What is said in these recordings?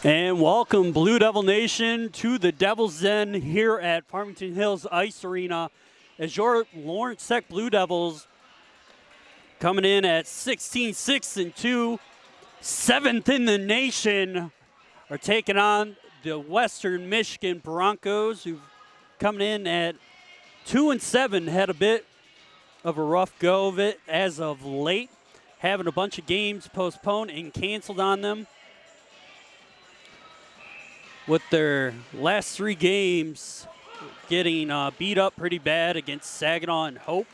And welcome, Blue Devil Nation, to the Devil's Den here at Farmington Hills Ice Arena as your Lawrence Tech Blue Devils coming in at 16-6-2, 7th in the nation, are taking on the Western Michigan Broncos, who coming in at 2-7, had a bit of a rough go of it as of late, having a bunch of games postponed and canceled on them, with their last 3 games getting beat up pretty bad against Saginaw and Hope.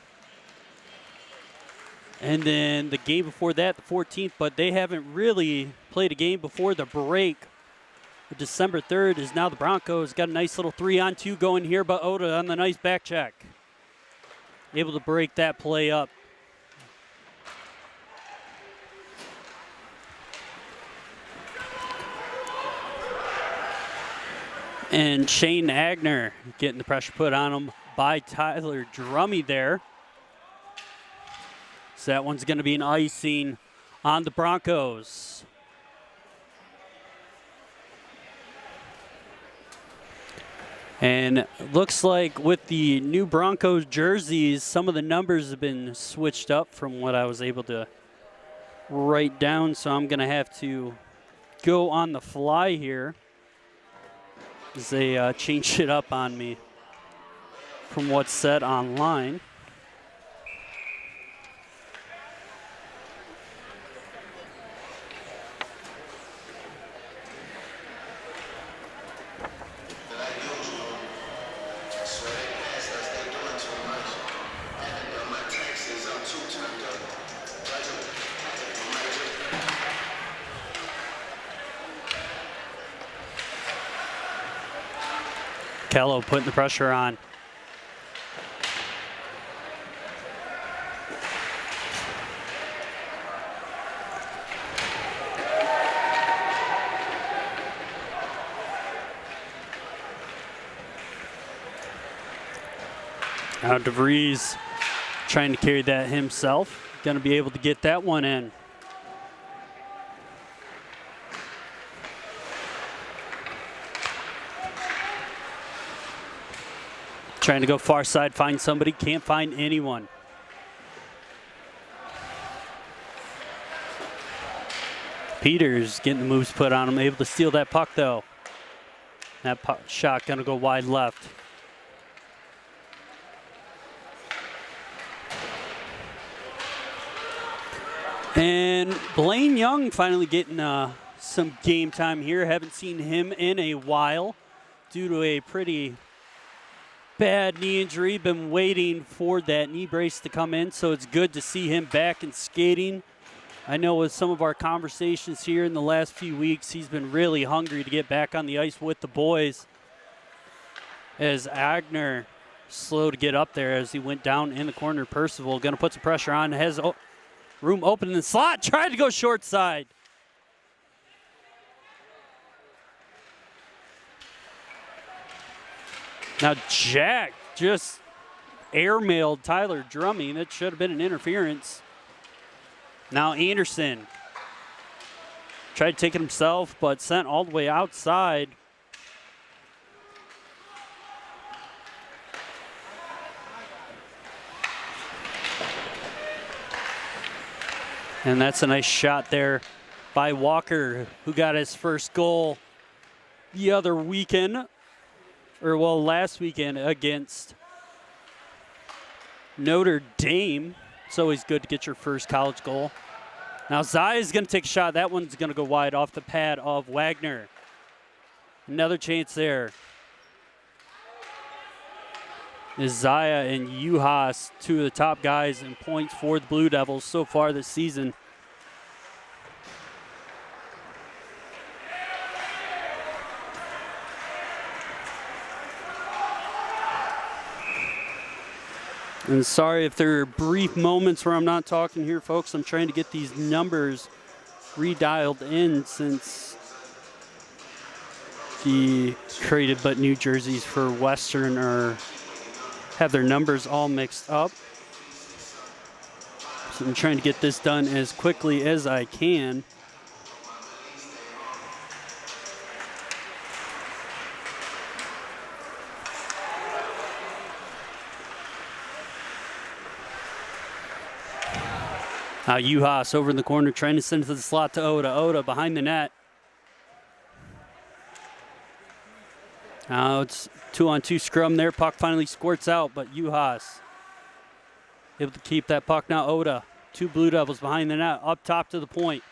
And then the game before that, the 14th, but they haven't really played a game before the break. December 3rd is now the Broncos. Got a nice little 3-on-2 going here, but Oda on the nice back check. Able to break that play up. And Shane Agner getting the pressure put on him by Tyler Drummy there. So that one's going to be an icing on the Broncos. And looks like with the new Broncos jerseys, some of the numbers have been switched up from what I was able to write down. So I'm going to have to go on the fly here, as they changed it up on me from what's said online. Kello putting the pressure on. Now DeVries trying to carry that himself. Going to be able to get that one in. Trying to go far side, find somebody, can't find anyone. Peters getting the moves put on him, able to steal that puck though. That shot gonna go wide left. And Blaine Young finally getting some game time here. Haven't seen him in a while due to a pretty bad knee injury. Been waiting for that knee brace to come in, so it's good to see him back and skating. I know with some of our conversations here in the last few weeks, he's been really hungry to get back on the ice with the boys. As Agner slow to get up there as he went down in the corner. Percival going to put some pressure on, has room open in the slot, tried to go short side. Now Jack just airmailed Tyler Drummy. That should have been an interference. Now Anderson tried to take it himself, but sent all the way outside. And that's a nice shot there by Walker, who got his first goal the other weekend. Or well, last weekend against Notre Dame. It's always good to get your first college goal. Now Zaya is going to take a shot. That one's going to go wide off the pad of Wagner. Another chance there. Is Zaya and Uhas, two of the top guys in points for the Blue Devils so far this season. And sorry if there are brief moments where I'm not talking here, folks. I'm trying to get these numbers redialed in since the created but new jerseys for Western have their numbers all mixed up. So I'm trying to get this done as quickly as I can. Now Uhas over in the corner trying to send it to the slot to Oda. Oda behind the net. Now it's 2-on-2 scrum there. Puck finally squirts out, but Uhas able to keep that puck. Now Oda. 2 Blue Devils behind the net, up top to the point.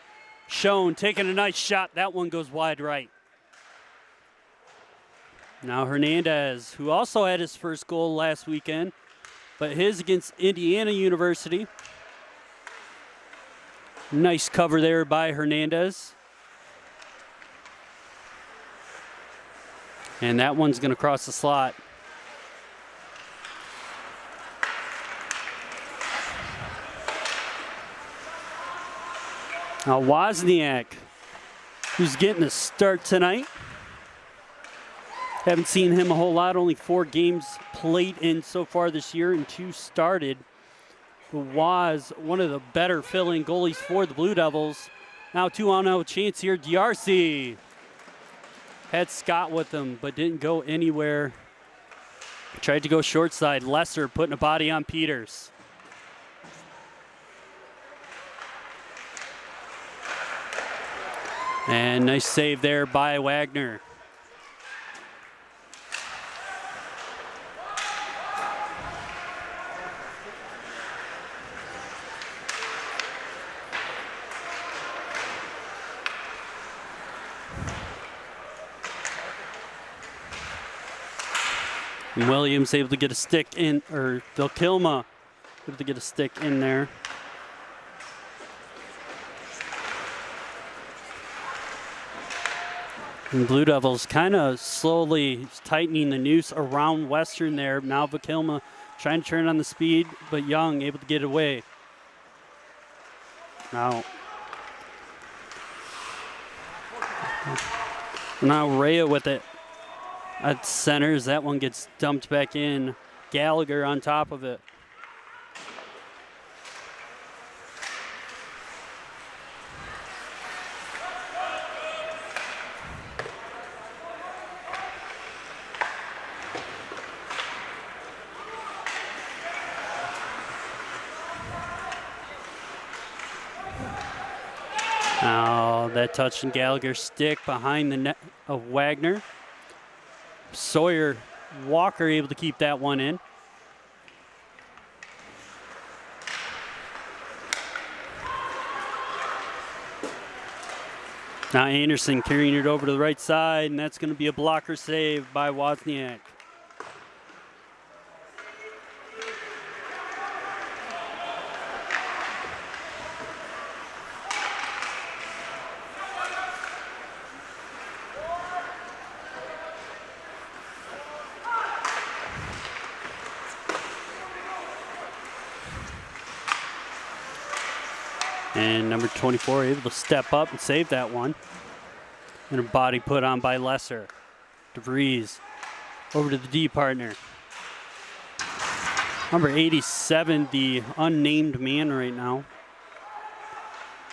Schoen taking a nice shot. That one goes wide right. Now Hernandez, who also had his first goal last weekend, but his against Indiana University. Nice cover there by Hernandez. And that one's going to cross the slot. Now Wozniak, who's getting a start tonight. Haven't seen him a whole lot, only 4 games played in so far this year and 2 started. But Woz, one of the better fill-in goalies for the Blue Devils. Now 2-on-0 chance here, D'Arcy. Had Scott with him, but didn't go anywhere. Tried to go short side. Lesser putting a body on Peters. And nice save there by Wagner. Williams able to get a stick in, or Vilkilma able to get a stick in there. And Blue Devils kind of slowly tightening the noose around Western there. Now Vilkilma trying to turn on the speed, but Young able to get it away. Now Rhea with it. At centers, that one gets dumped back in. Gallagher on top of it. Now that touch and Gallagher stick behind the net of Wagner. Sawyer Walker able to keep that one in. Now Anderson carrying it over to the right side, and that's going to be a blocker save by Wozniak. And number 24 able to step up and save that one. And a body put on by Lesser. DeVries over to the D partner. Number 87, the unnamed man right now.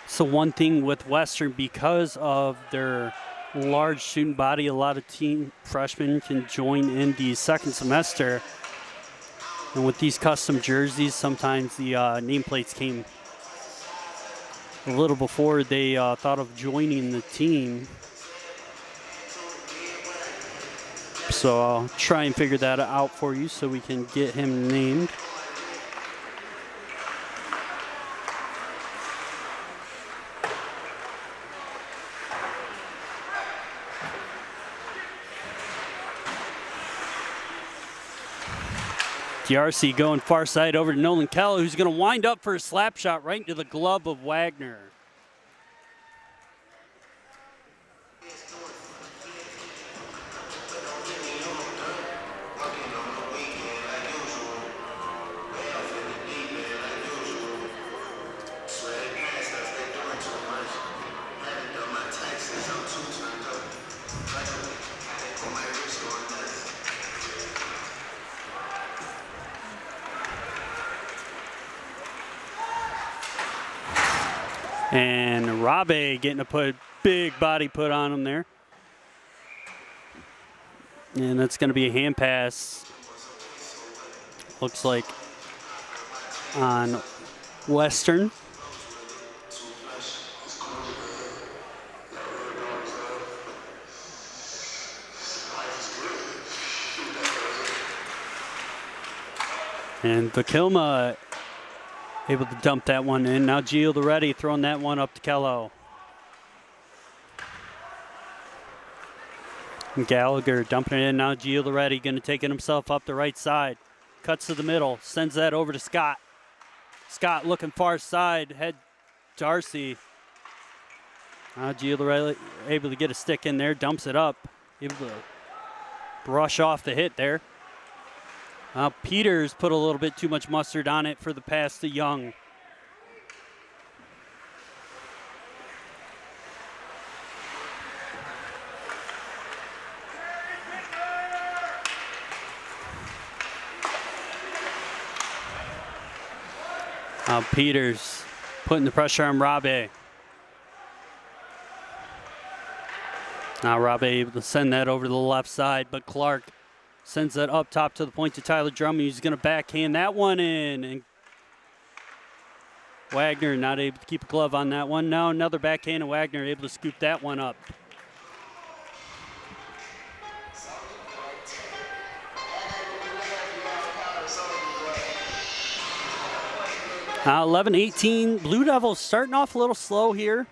So one thing with Western, because of their large student body, a lot of team freshmen can join in the second semester. And with these custom jerseys, sometimes the nameplates came a little before they thought of joining the team. So I'll try and figure that out for you so we can get him named. D'Arcy going far side over to Nolan Keller, who's going to wind up for a slap shot right into the glove of Wagner. And Rabe getting a big body put on him there. And that's going to be a hand pass. Looks like on Western. And Vakilma able to dump that one in. Now Gio Loretti throwing that one up to Kello. And Gallagher dumping it in. Now Gio Loretti going to take it himself up the right side. Cuts to the middle. Sends that over to Scott. Scott looking far side. Head Darcy. Now Gio Loretti able to get a stick in there. Dumps it up. Able to brush off the hit there. Peters put a little bit too much mustard on it for the pass to Young. Peters putting the pressure on Rabe. Now Rabe able to send that over to the left side, but Clark sends that up top to the point to Tyler Drummond. He's going to backhand that one in. And Wagner not able to keep a glove on that one. Now another backhand, and Wagner able to scoop that one up. Now 11-18. Blue Devils starting off a little slow here.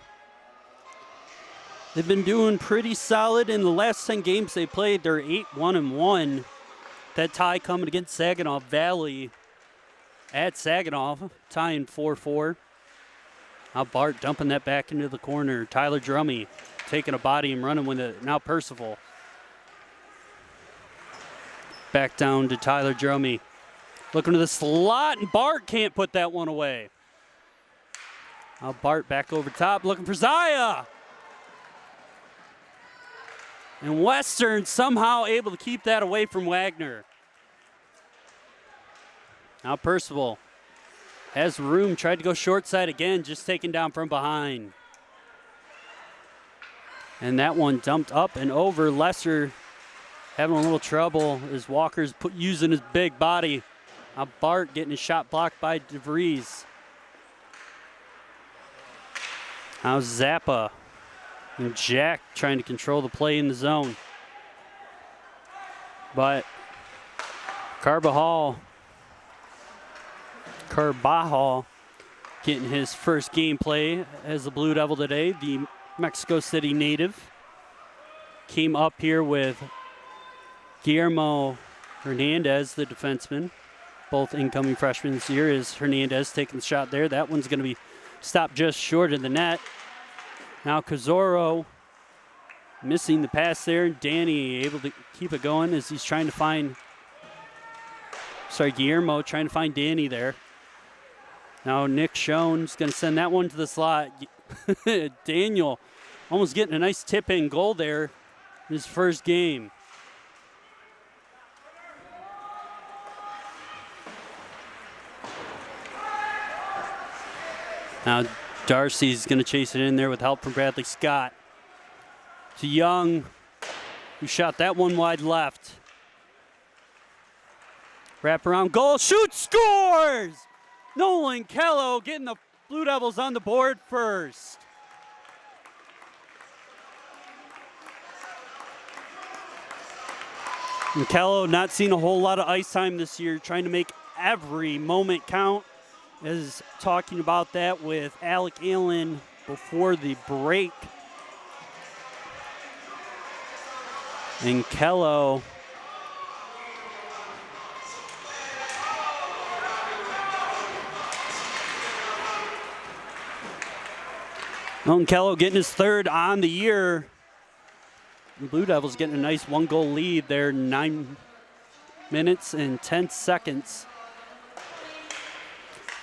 They've been doing pretty solid in the last 10 games they played. They're 8-1-1. That tie coming against Saginaw Valley at Saginaw, tying 4-4. Now Bart dumping that back into the corner. Tyler Drummy taking a body and running with it. Now Percival. Back down to Tyler Drummy. Looking to the slot, and Bart can't put that one away. Now Bart back over top, looking for Zaya. And Western somehow able to keep that away from Wagner. Now Percival has room, tried to go short side again, just taken down from behind. And that one dumped up and over. Lesser having a little trouble as Walker's using his big body. Now Bart getting his shot blocked by DeVries. Now Zappa and Jack trying to control the play in the zone. But Carbajal getting his first game play as the Blue Devil today, the Mexico City native. Came up here with Guillermo Hernandez, the defenseman. Both incoming freshmen this year. Is Hernandez taking the shot there. That one's going to be stopped just short of the net. Now Cazorro missing the pass there. Danny able to keep it going as he's trying to find, Guillermo trying to find Danny there. Now Nick Schoen's going to send that one to the slot. Daniel almost getting a nice tip-in goal there in his first game. Now Darcy's going to chase it in there with help from Bradley Scott. To Young, who shot that one wide left. Wrap around goal, shoots, scores! Nolan Kello getting the Blue Devils on the board first. And Kello not seeing a whole lot of ice time this year, trying to make every moment count. Is talking about that with Alec Allen before the break. And Kello getting his third on the year. The Blue Devils getting a nice 1-goal lead there, 9 minutes and 10 seconds.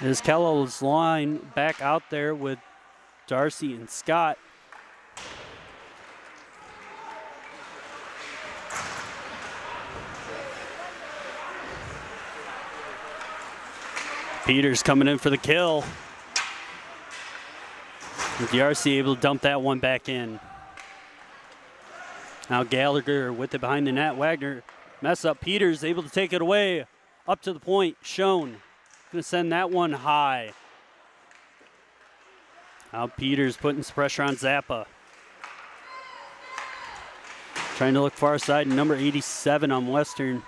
As Kello's line back out there with Darcy and Scott. Peters coming in for the kill. And Darcy able to dump that one back in. Now Gallagher with it behind the net. Wagner mess up. Peters able to take it away. Up to the point. Schoen. Going to send that one high. Now Peters putting some pressure on Zappa. Trying to look far side, number 87 on Western.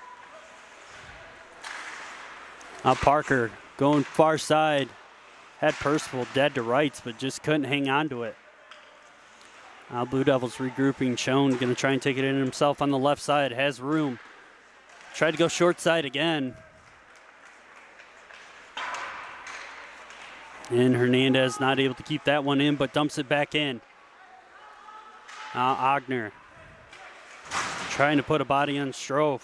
Now Parker going far side. Had Percival dead to rights, but just couldn't hang on to it. Now Blue Devils regrouping. Schoen going to try and take it in himself on the left side. Has room. Tried to go short side again. And Hernandez not able to keep that one in, but dumps it back in. Now Ogner trying to put a body on Strofe.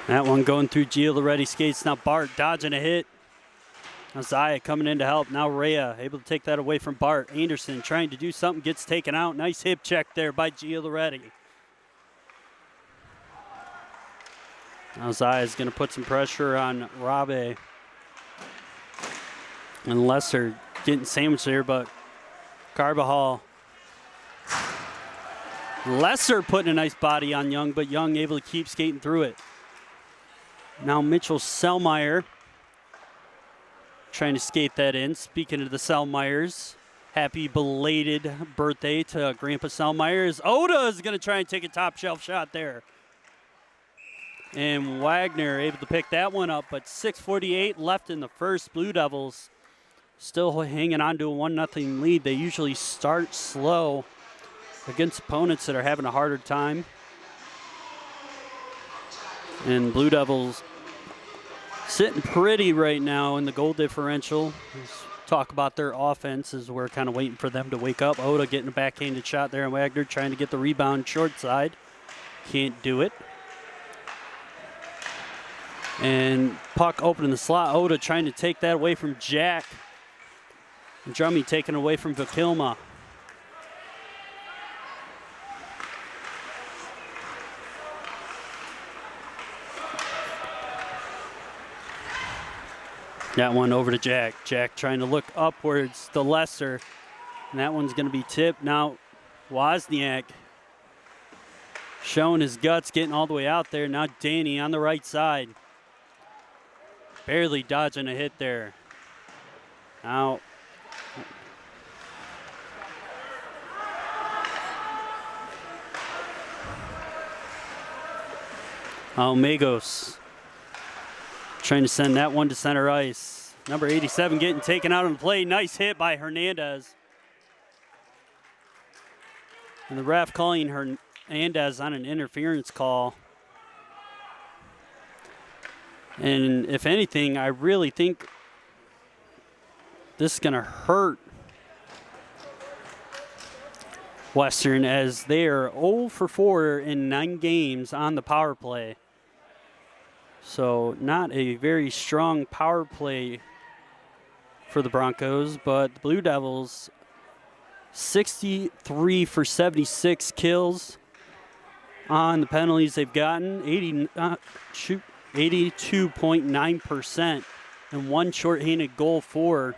That one going through Gioloretti skates. Now Bart dodging a hit. Now Zaya coming in to help. Now Rhea able to take that away from Bart. Anderson trying to do something, gets taken out. Nice hip check there by Gioloretti. Now Zaya's going to put some pressure on Rabe. And Lesser getting sandwiched there, but Carbajal. Lesser putting a nice body on Young, but Young able to keep skating through it. Now Mitchell Selmeyer trying to skate that in. Speaking of the Selmeyers, happy belated birthday to Grandpa Selmeyer. Oda is going to try and take a top shelf shot there. And Wagner able to pick that one up, but 6:48 left in the first. Blue Devils still hanging on to a 1-0 lead. They usually start slow against opponents that are having a harder time. And Blue Devils sitting pretty right now in the goal differential. Let's talk about their offense as we're kind of waiting for them to wake up. Oda getting a backhanded shot there, and Wagner trying to get the rebound short side. Can't do it. And puck opening the slot. Oda trying to take that away from Jack. And Drummy taken away from Vakilma. That one over to Jack. Jack trying to look upwards to Lesser. And that one's going to be tipped. Now Wozniak showing his guts, getting all the way out there. Now Danny on the right side. Barely dodging a hit there. Now Almagos trying to send that one to center ice. Number 87 getting taken out on the play. Nice hit by Hernandez. And the ref calling Hernandez on an interference call. And if anything, I really think this is going to hurt Western, as they are 0 for 4 in 9 games on the power play. So not a very strong power play for the Broncos, but the Blue Devils 63 for 76 kills on the penalties they've gotten, 82.9%, and 1 shorthanded goal for.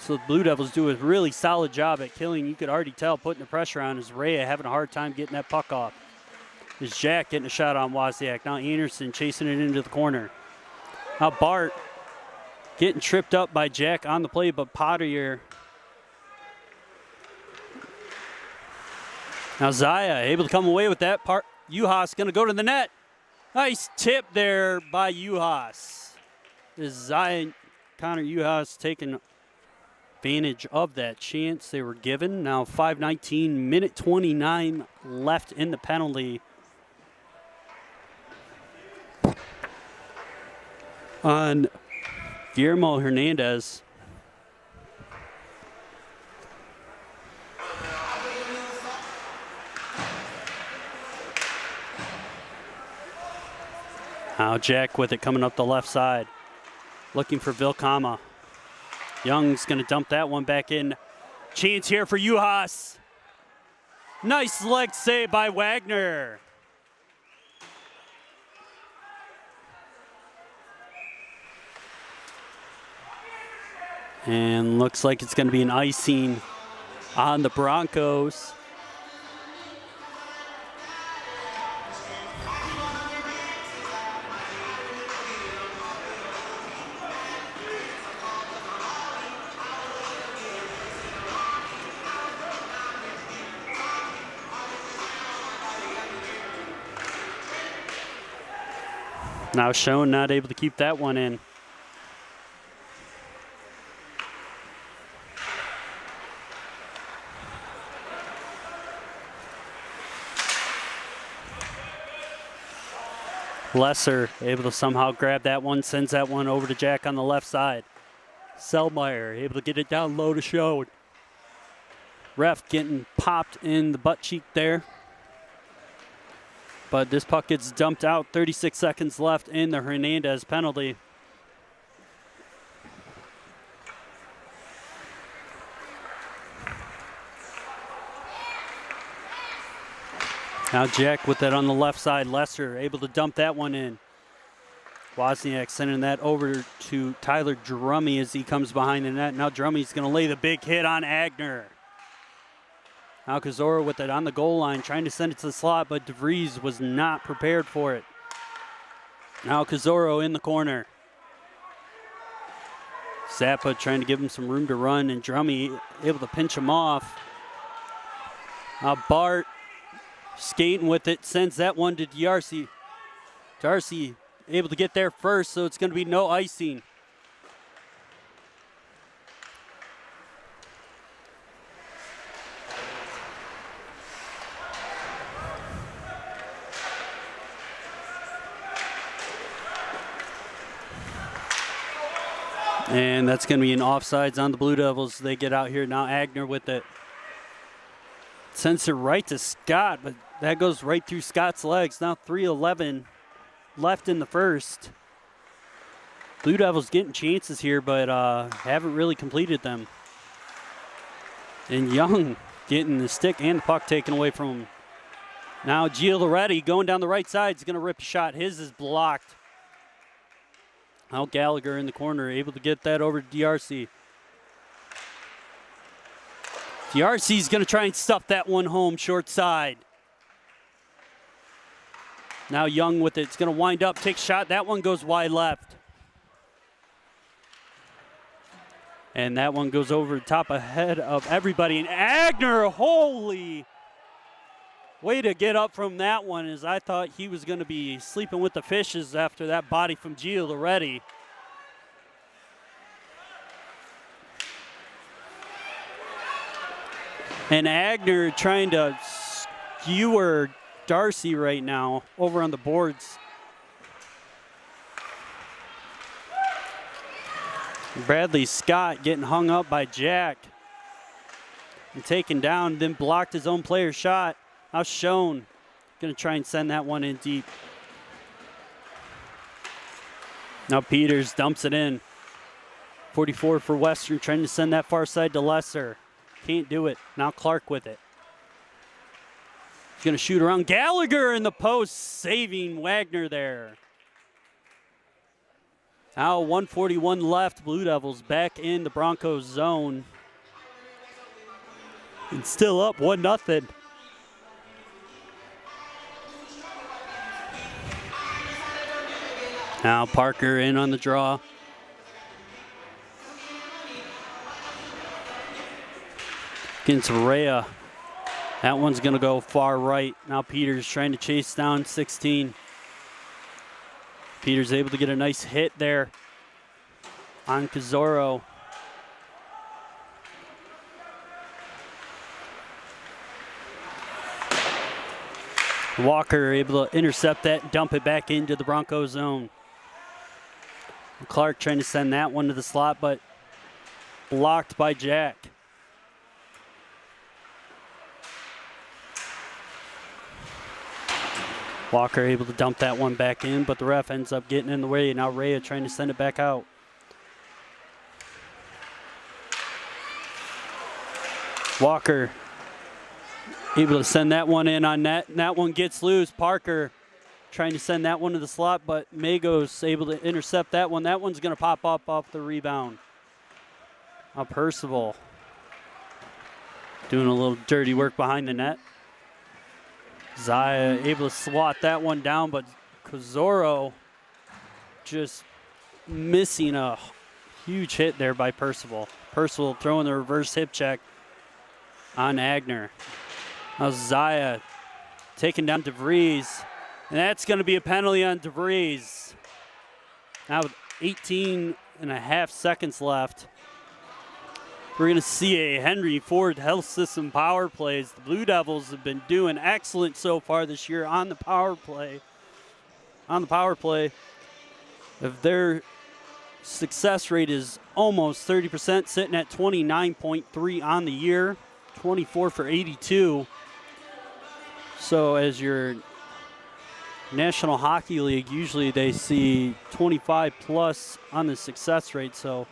So the Blue Devils do a really solid job at killing. You could already tell putting the pressure on is Rhea having a hard time getting that puck off. Is Jack getting a shot on Wozniak. Now Anderson chasing it into the corner. Now Bart getting tripped up by Jack on the play, but Potter. Now Zaya able to come away with that part. Uhas going to go to the net. Nice tip there by Uhas. Is Zaya, Connor Uhas taking advantage of that chance they were given. Now 5:19, minute 29 left in the penalty. On Guillermo Hernandez. Now Jack with it coming up the left side. Looking for Vilkama. Young's going to dump that one back in. Chance here for Uhas. Nice leg save by Wagner. And looks like it's going to be an icing on the Broncos. Now Schoen not able to keep that one in. Lesser able to somehow grab that one, sends that one over to Jack on the left side. Selmeyer able to get it down low to Schoen. Ref getting popped in the butt cheek there. But this puck gets dumped out. 36 seconds left in the Hernandez penalty. Now Jack with that on the left side. Lesser able to dump that one in. Wozniak sending that over to Tyler Drummy as he comes behind the net. Now Drummy's going to lay the big hit on Agner. Now Kozora with it on the goal line, trying to send it to the slot, but DeVries was not prepared for it. Now Kozoro in the corner. Zappa trying to give him some room to run, and Drummy able to pinch him off. Now Bart skating with it, sends that one to Darcy. Darcy able to get there first, so it's going to be no icing. And that's going to be an offsides on the Blue Devils. They get out here. Now Agner with it. Sends it right to Scott, but that goes right through Scott's legs. Now 3:11 left in the first. Blue Devils getting chances here, but haven't really completed them. And Young getting the stick and the puck taken away from him. Now Gio Loretti going down the right side is going to rip a shot. His is blocked. Now Gallagher in the corner, able to get that over to DRC. DRC's going to try and stuff that one home short side. Now Young with it. It's going to wind up, take a shot. That one goes wide left. And that one goes over the top ahead of everybody. And Agner, holy way to get up from that one, as I thought he was going to be sleeping with the fishes after that body from Gio Loretti. And Agner trying to skewer Darcy right now over on the boards. Bradley Scott getting hung up by Jack and taken down, then blocked his own player's shot. Now Schoen going to try and send that one in deep. Now Peters dumps it in. 44 for Western, trying to send that far side to Lesser. Can't do it. Now Clark with it. He's going to shoot around. Gallagher in the post, saving Wagner there. Now 1:41 left. Blue Devils back in the Broncos zone. And still up 1-0. Now Parker in on the draw. Against Rhea. That one's going to go far right. Now Peters trying to chase down 16. Peters able to get a nice hit there on Kozoro. Walker able to intercept that and dump it back into the Broncos zone. Clark trying to send that one to the slot, but blocked by Jack. Walker able to dump that one back in, but the ref ends up getting in the way. Now Rhea trying to send it back out. Walker able to send that one in on net. And that one gets loose. Parker trying to send that one to the slot, but Magos able to intercept that one. That one's going to pop up off the rebound. Now Percival doing a little dirty work behind the net. Zaya able to swat that one down, but Kozoro just missing a huge hit there by Percival. Percival throwing the reverse hip check on Agner. Now Zaya taking down DeVries, and that's going to be a penalty on DeVries. Now with 18.5 seconds left, we're going to see a Henry Ford Health System power plays. The Blue Devils have been doing excellent so far this year on the power play. If their success rate is almost 30%, sitting at 29.3 on the year, 24 for 82. So as your National Hockey League, usually they see 25 plus on the success rate. So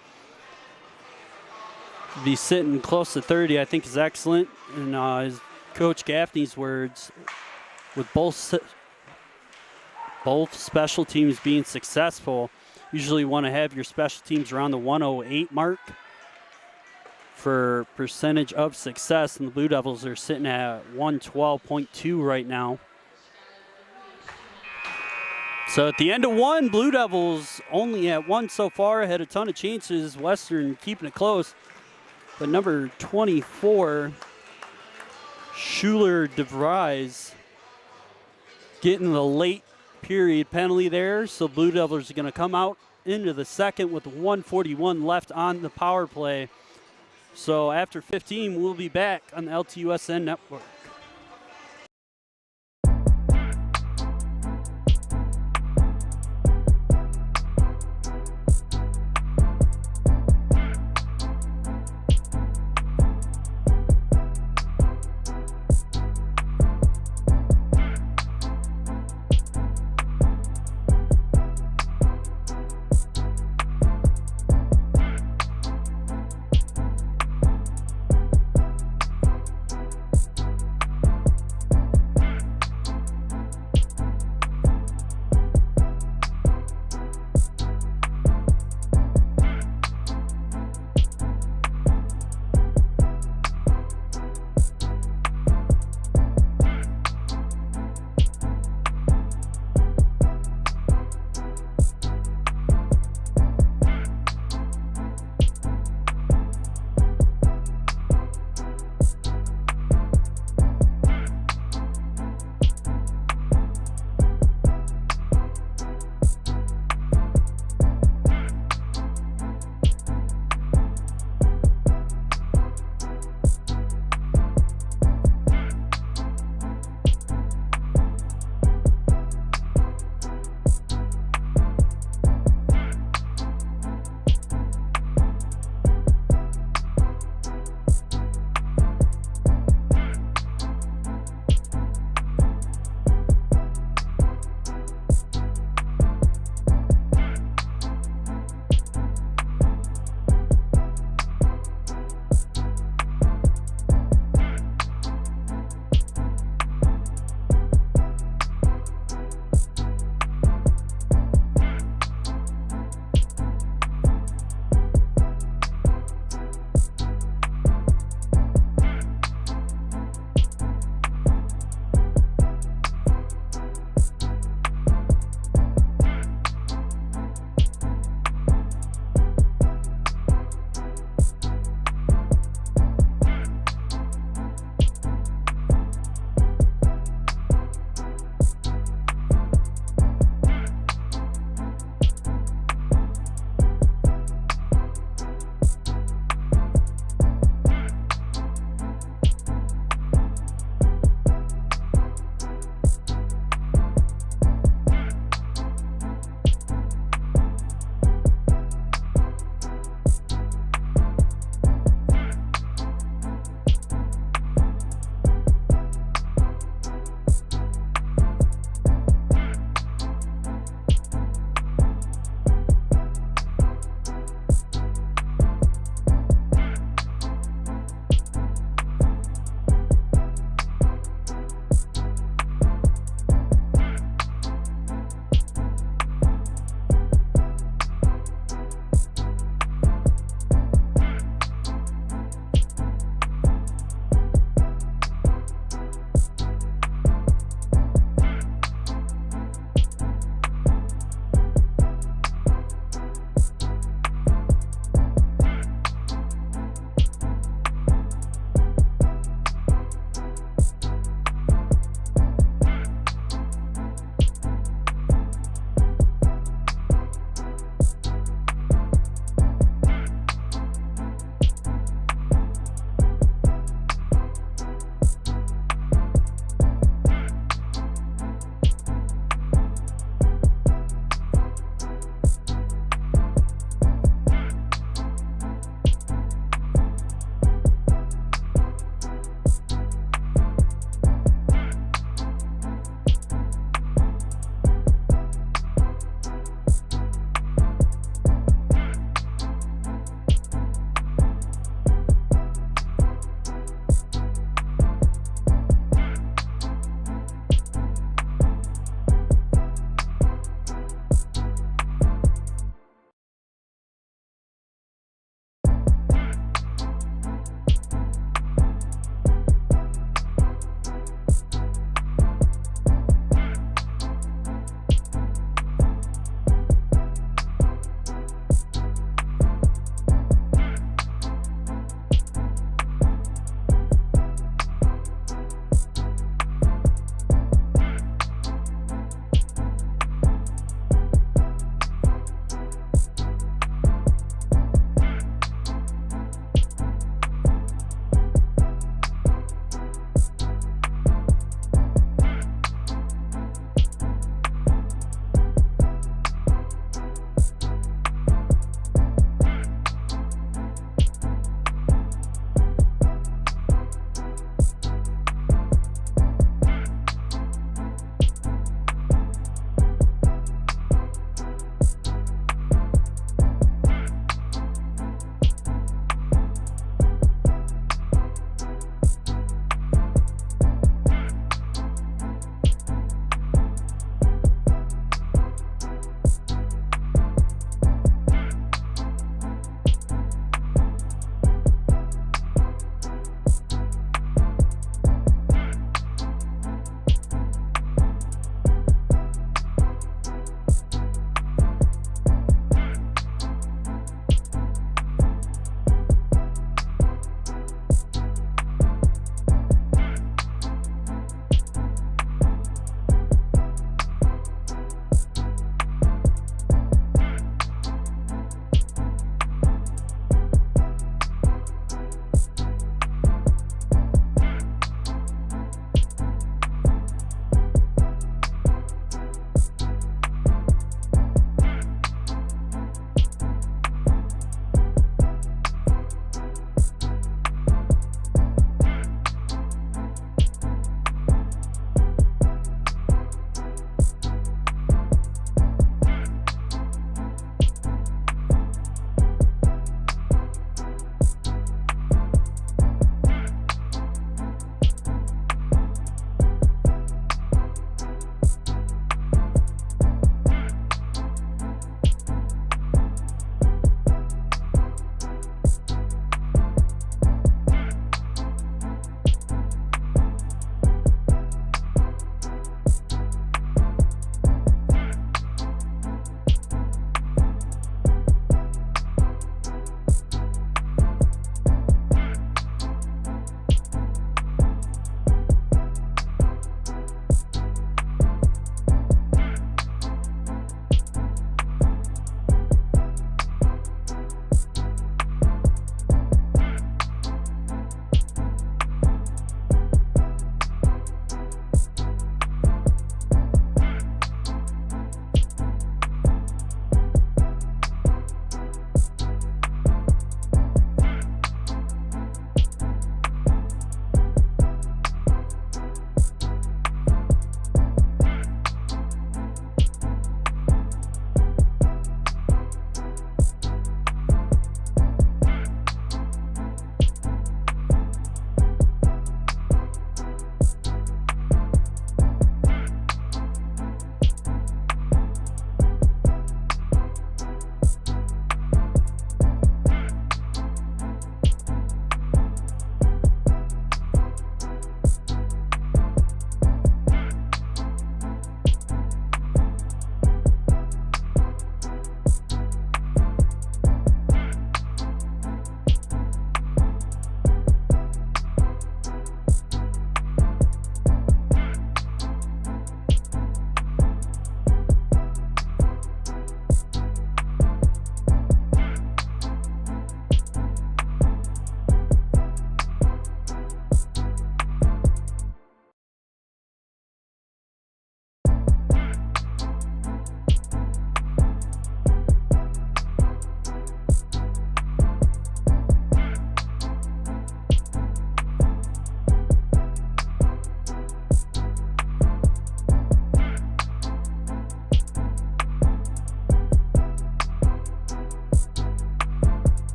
to be sitting close to 30, I think is excellent. And as Coach Gaffney's words, with both special teams being successful, usually want to have your special teams around the 108 mark for percentage of success, and the Blue Devils are sitting at 112.2 right now. So at the end of one, Blue Devils only at one so far, had a ton of chances. Western keeping it close, but number 24, Schuler DeVries, getting the late period penalty there. So Blue Devils are going to come out into the second with 1:41 left on the power play. So after 15, we'll be back on the LTUSN Network.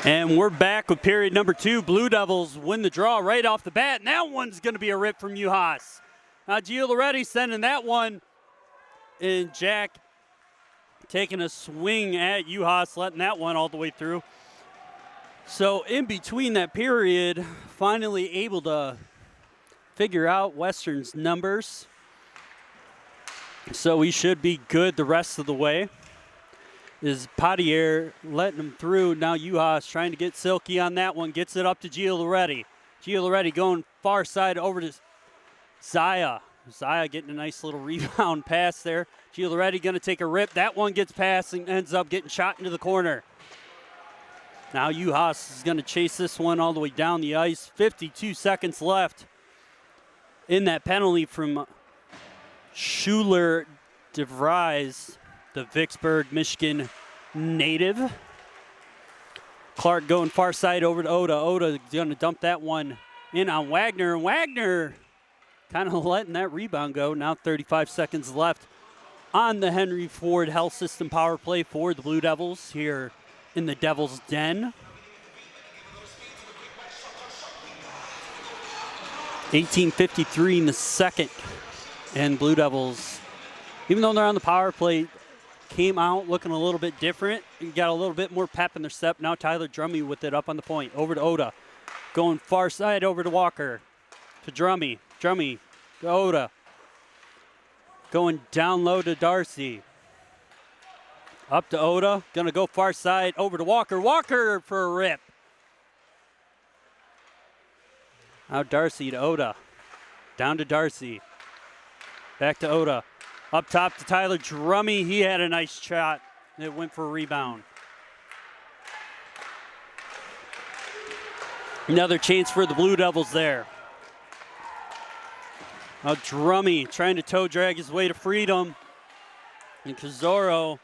And we're back with period number 2. Blue Devils win the draw right off the bat, and that one's going to be a rip from Uhas. Now Gio Loretti sending that one, and Jack taking a swing at Uhas, letting that one all the way through. So in between that period, finally able to figure out Western's numbers. So we should be good the rest of the way. Is Patier letting him through. Now Uhas trying to get Silky on that one. Gets it up to Gio Loretti. Gio Loretti going far side over to Zaya. Zaya getting a nice little rebound pass there. Gio Loretti going to take a rip. That one gets past and ends up getting shot into the corner. Now Uhas is going to chase this one all the way down the ice. 52 seconds left in that penalty from Schuler DeVries, the Vicksburg, Michigan native. Clark going far side over to Oda. Oda going to dump that one in on Wagner. And Wagner kind of letting that rebound go. Now 35 seconds left on the Henry Ford Health System power play for the Blue Devils here in the Devil's Den. 18:53 in the second. And Blue Devils, even though they're on the power play, came out looking a little bit different. You got a little bit more pep in their step. Now Tyler Drummy with it up on the point. Over to Oda. Going far side over to Walker. To Drummy. Drummy to Oda. Going down low to Darcy. Up to Oda. Going to go far side over to Walker. Walker for a rip. Now Darcy to Oda. Down to Darcy. Back to Oda. Up top to Tyler Drummy. He had a nice shot. It went for a rebound. Another chance for the Blue Devils there. Now Drummy trying to toe drag his way to freedom. And Kazoro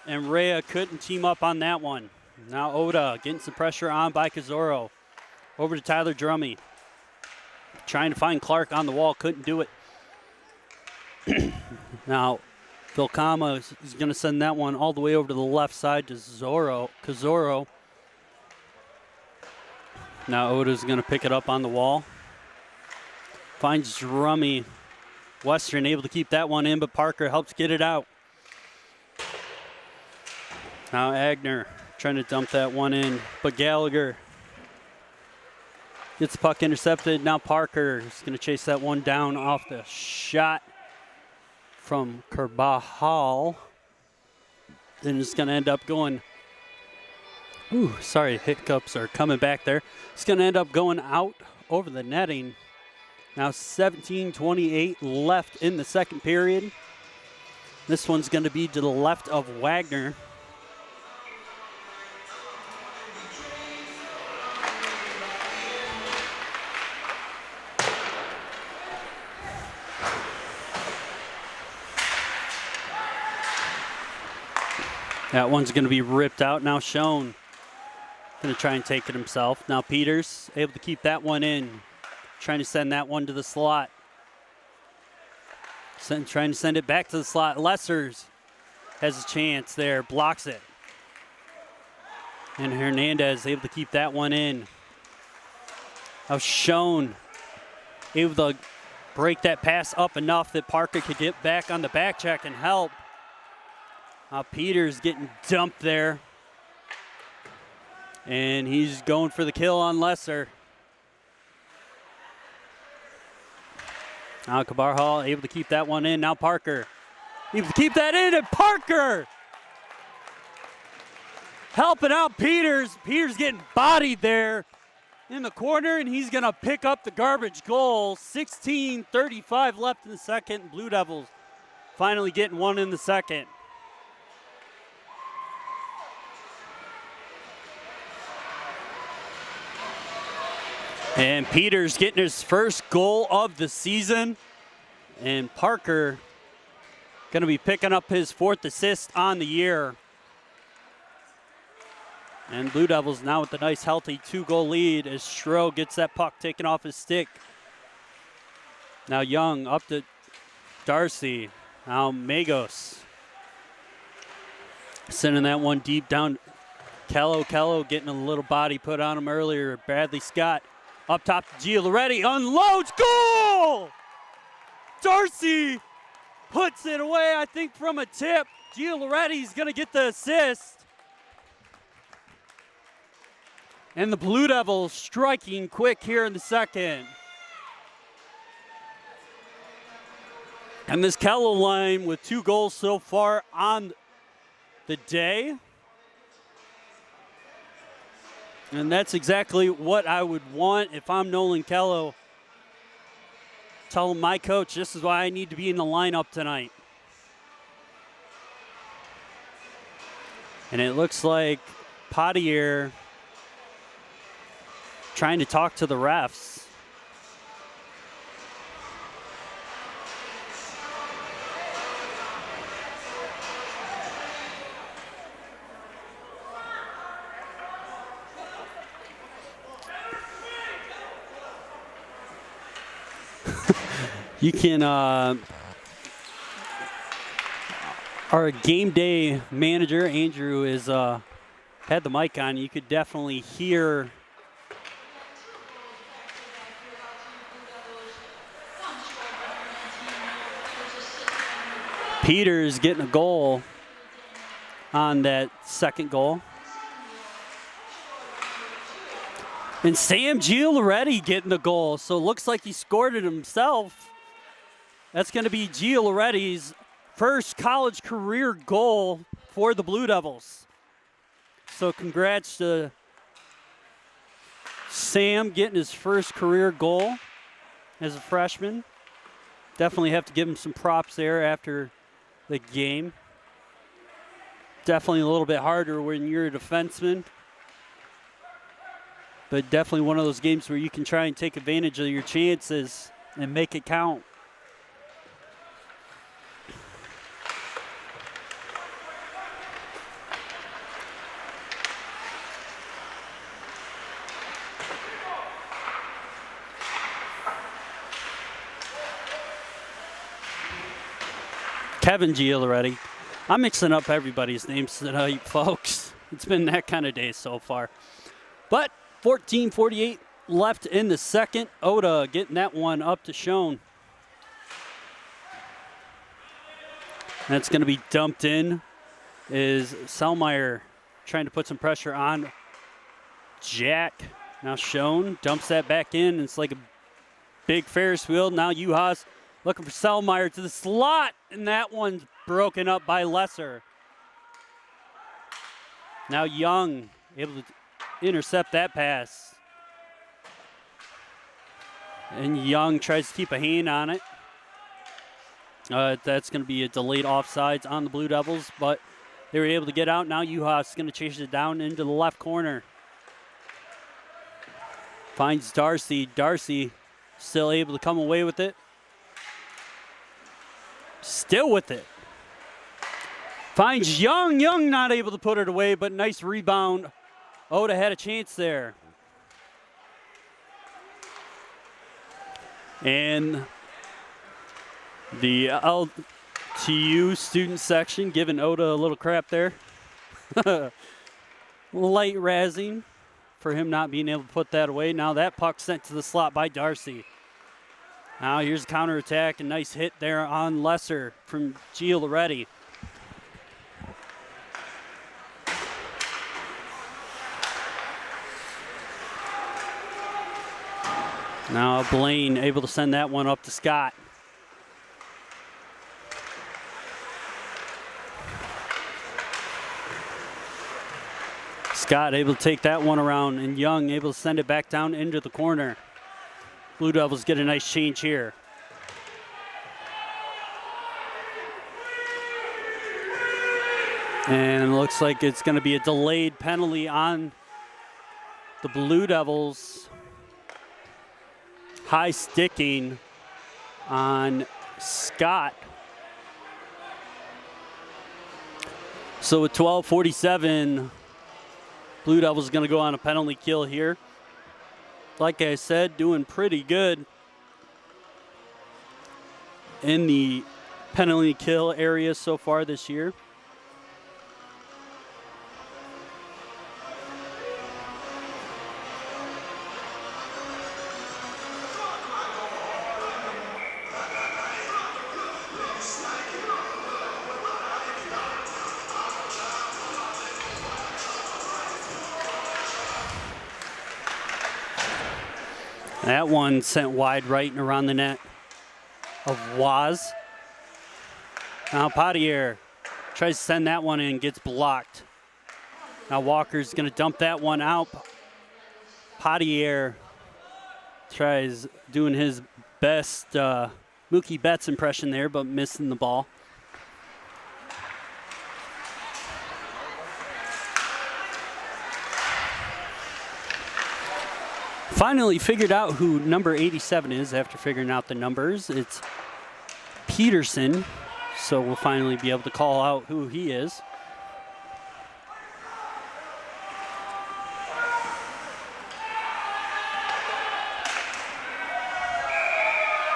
and Rhea couldn't team up on that one. Now Oda getting some pressure on by Kazoro. Over to Tyler Drummy. Trying to find Clark on the wall. Couldn't do it. Now, Phil Kama is going to send that one all the way over to the left side to Kazoro. Now Oda's going to pick it up on the wall. Finds Drummy. Western able to keep that one in, but Parker helps get it out. Now Agner trying to dump that one in, but Gallagher gets the puck intercepted. Now Parker is going to chase that one down off the shot from Kerbahal. Then it's going to end up going, hiccups are coming back there. It's going to end up going out over the netting. Now 17:28 left in the second period. This one's going to be to the left of Wagner. That one's going to be ripped out. Now Schoen going to try and take it himself. Now Peters able to keep that one in. Trying to send that one to the slot. Trying to send it back to the slot. Lessers has a chance there. Blocks it. And Hernandez able to keep that one in. Now Schoen able to break that pass up enough that Parker could get back on the back check and help. Peters getting dumped there. And he's going for the kill on Lesser. Now Cabarhal able to keep that one in. Now Parker able to keep that in, and Parker helping out Peters. Peters getting bodied there in the corner, and he's going to pick up the garbage goal. 16:35 left in the second. Blue Devils finally getting one in the second. And Peters getting his first goal of the season. And Parker going to be picking up his fourth assist on the year. And Blue Devils now with a nice healthy 2-goal lead as Schro gets that puck taken off his stick. Now Young up to Darcy. Now Magos sending that one deep down Kello getting a little body put on him earlier. Bradley Scott up top to Gia Loretti, unloads, goal! Darcy puts it away, I think, from a tip. Gia Loretti's gonna get the assist. And the Blue Devils striking quick here in the second. And this Kello line with 2 goals so far on the day. And that's exactly what I would want if I'm Nolan Kello. Telling my coach this is why I need to be in the lineup tonight. And it looks like Potier trying to talk to the refs. You can, our game day manager, Andrew, is had the mic on. You could definitely hear Peters getting a goal on that second goal. And Sam Gioloretti getting the goal. So it looks like he scored it himself. That's going to be Gioloretti's first college career goal for the Blue Devils. So congrats to Sam getting his first career goal as a freshman. Definitely have to give him some props there after the game. Definitely a little bit harder when you're a defenseman. But definitely one of those games where you can try and take advantage of your chances and make it count. Kevin Gioloretti. I'm mixing up everybody's names tonight, folks. It's been that kind of day so far. But 14:48 left in the second. Oda getting that one up to Schoen. That's going to be dumped in. Is Selmeyer trying to put some pressure on Jack. Now Schoen dumps that back in. It's like a big Ferris wheel. Now Juhas looking for Selmeyer to the slot, and that one's broken up by Lesser. Now Young able to intercept that pass. And Young tries to keep a hand on it. That's going to be a delayed offsides on the Blue Devils, but they were able to get out. Now Juhas is going to chase it down into the left corner. Finds Darcy. Darcy still able to come away with it. Still with it. Finds Young. Young not able to put it away, but nice rebound. Oda had a chance there. And the LTU student section giving Oda a little crap there. Light razzing for him not being able to put that away. Now that puck sent to the slot by Darcy. Now here's a counterattack, a nice hit there on Lesser from Gioloretti. Now Blaine able to send that one up to Scott. Scott able to take that one around, and Young able to send it back down into the corner. Blue Devils get a nice change here. And it looks like it's going to be a delayed penalty on the Blue Devils. High sticking on Scott. So with 12:47, Blue Devils is going to go on a penalty kill here. Like I said, doing pretty good in the penalty kill area so far this year. That one sent wide right and around the net of Waz. Now Potier tries to send that one in, gets blocked. Now Walker's going to dump that one out. Potier tries doing his best Mookie Betts impression there, but missing the ball. Finally figured out who number 87 is after figuring out the numbers. It's Peterson, so we'll finally be able to call out who he is.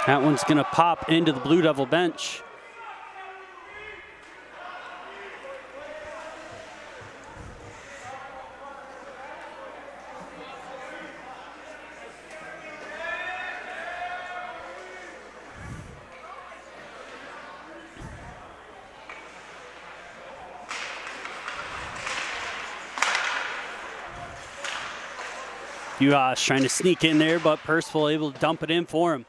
That one's going to pop into the Blue Devil bench. Uas trying to sneak in there, but Percival able to dump it in for him.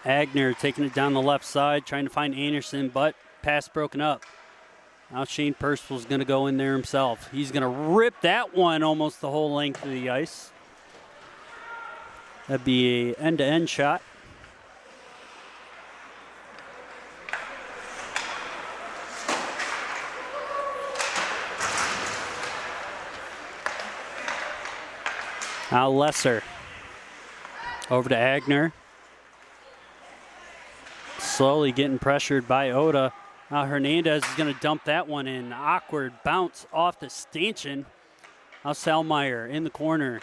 Agner taking it down the left side, trying to find Anderson, but pass broken up. Now Shane Percival's going to go in there himself. He's going to rip that one almost the whole length of the ice. That'd be an end-to-end shot. Now Lesser over to Agner. Slowly getting pressured by Oda. Now Hernandez is going to dump that one in. Awkward bounce off the stanchion. Now Selmeyer in the corner.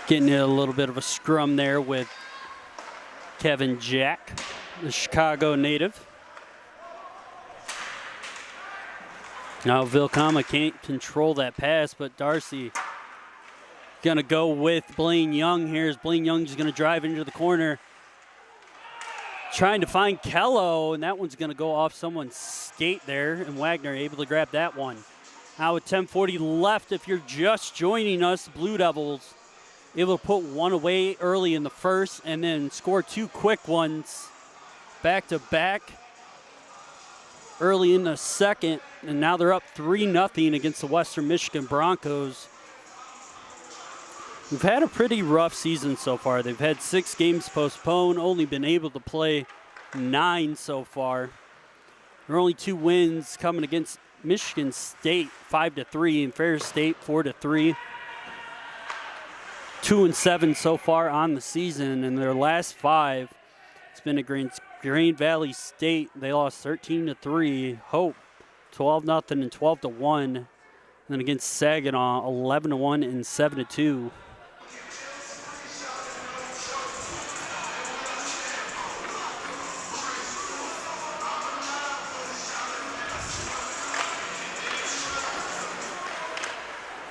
Getting a little bit of a scrum there with Kevin Jack, the Chicago native. Now Vilcama can't control that pass, but Darcy gonna go with Blaine Young here as Blaine Young's gonna drive into the corner. Trying to find Kello, and that one's gonna go off someone's skate there, and Wagner able to grab that one. Now with 10:40 left, if you're just joining us, Blue Devils able to put one away early in the first and then score two quick ones back to back early in the second, and now they're up 3-0 against the Western Michigan Broncos. We've had a pretty rough season so far. They've had 6 games postponed, only been able to play 9 so far. There are only 2 wins coming against Michigan State, 5-3, and Ferris State, 4-3. 2-7 so far on the season, and their last 5, it's been against Green Valley State. They lost 13-3. Hope 12-0 and 12-1. And then against Saginaw, 11-1 and 7-2.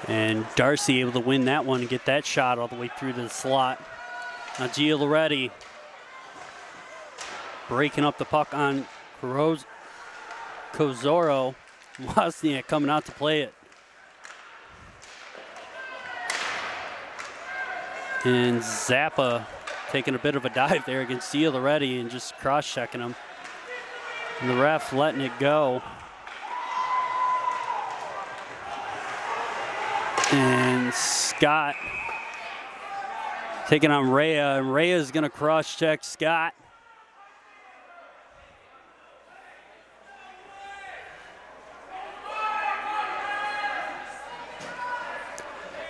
And Darcy able to win that one and get that shot all the way through the slot. Now Gia Loretti breaking up the puck on Kozoro. Wozniak coming out to play it. And Zappa taking a bit of a dive there against Gia Loretti and just cross-checking him. And the ref letting it go. And Scott taking on Rhea, and Rhea is going to cross-check Scott.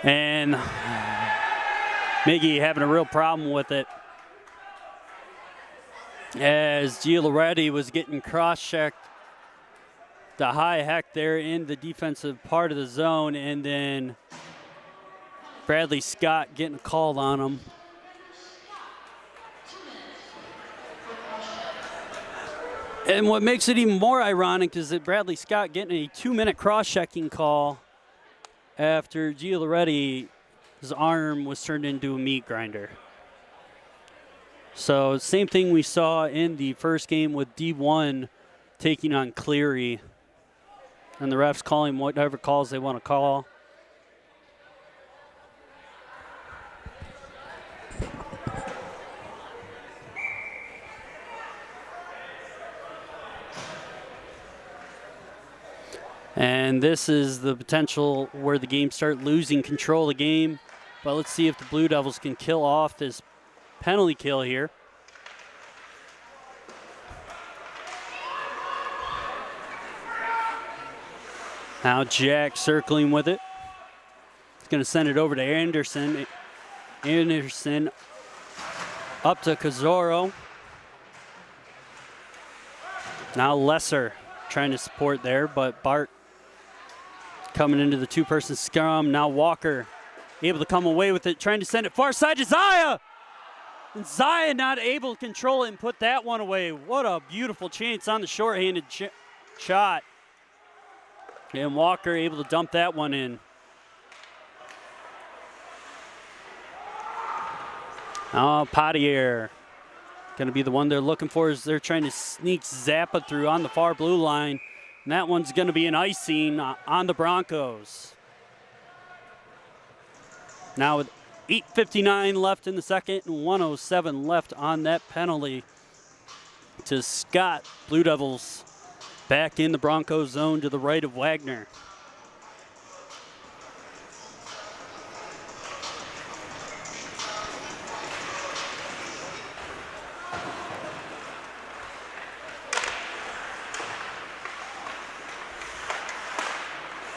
And Miggy having a real problem with it as Gia Loretti was getting cross-checked the high heck there in the defensive part of the zone, and then Bradley Scott getting called on him. And what makes it even more ironic is that Bradley Scott getting a 2-minute cross-checking call after Gia Loretti's arm was turned into a meat grinder. So same thing we saw in the first game with D1 taking on Cleary. And the refs calling whatever calls they want to call. And this is the potential where the game start losing control of the game. But let's see if the Blue Devils can kill off this penalty kill here. Now Jack circling with it. He's going to send it over to Anderson. Anderson up to Cazoro. Now Lesser trying to support there, but Bart coming into the two-person scrum. Now Walker able to come away with it, trying to send it far side to Zaya. And Zaya not able to control it and put that one away. What a beautiful chance on the shorthanded shot. And Walker able to dump that one in. Oh, Potier going to be the one they're looking for as they're trying to sneak Zappa through on the far blue line. And that one's going to be an icing on the Broncos. Now with 8:59 left in the second and 1:07 left on that penalty to Scott. Blue Devils back in the Broncos zone to the right of Wagner.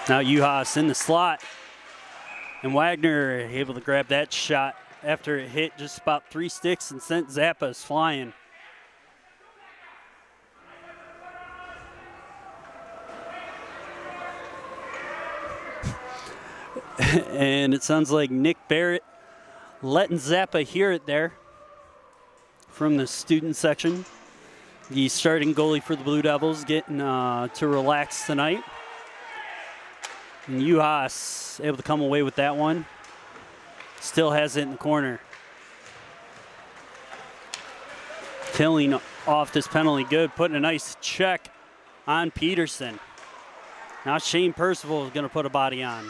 Now Uhas in the slot. And Wagner able to grab that shot after it hit just about 3 sticks and sent Zappas flying. And it sounds like Nick Barrett letting Zappa hear it there from the student section. The starting goalie for the Blue Devils getting to relax tonight. And Uhas able to come away with that one. Still has it in the corner. Killing off this penalty good, putting a nice check on Peterson. Now Shane Percival is going to put a body on.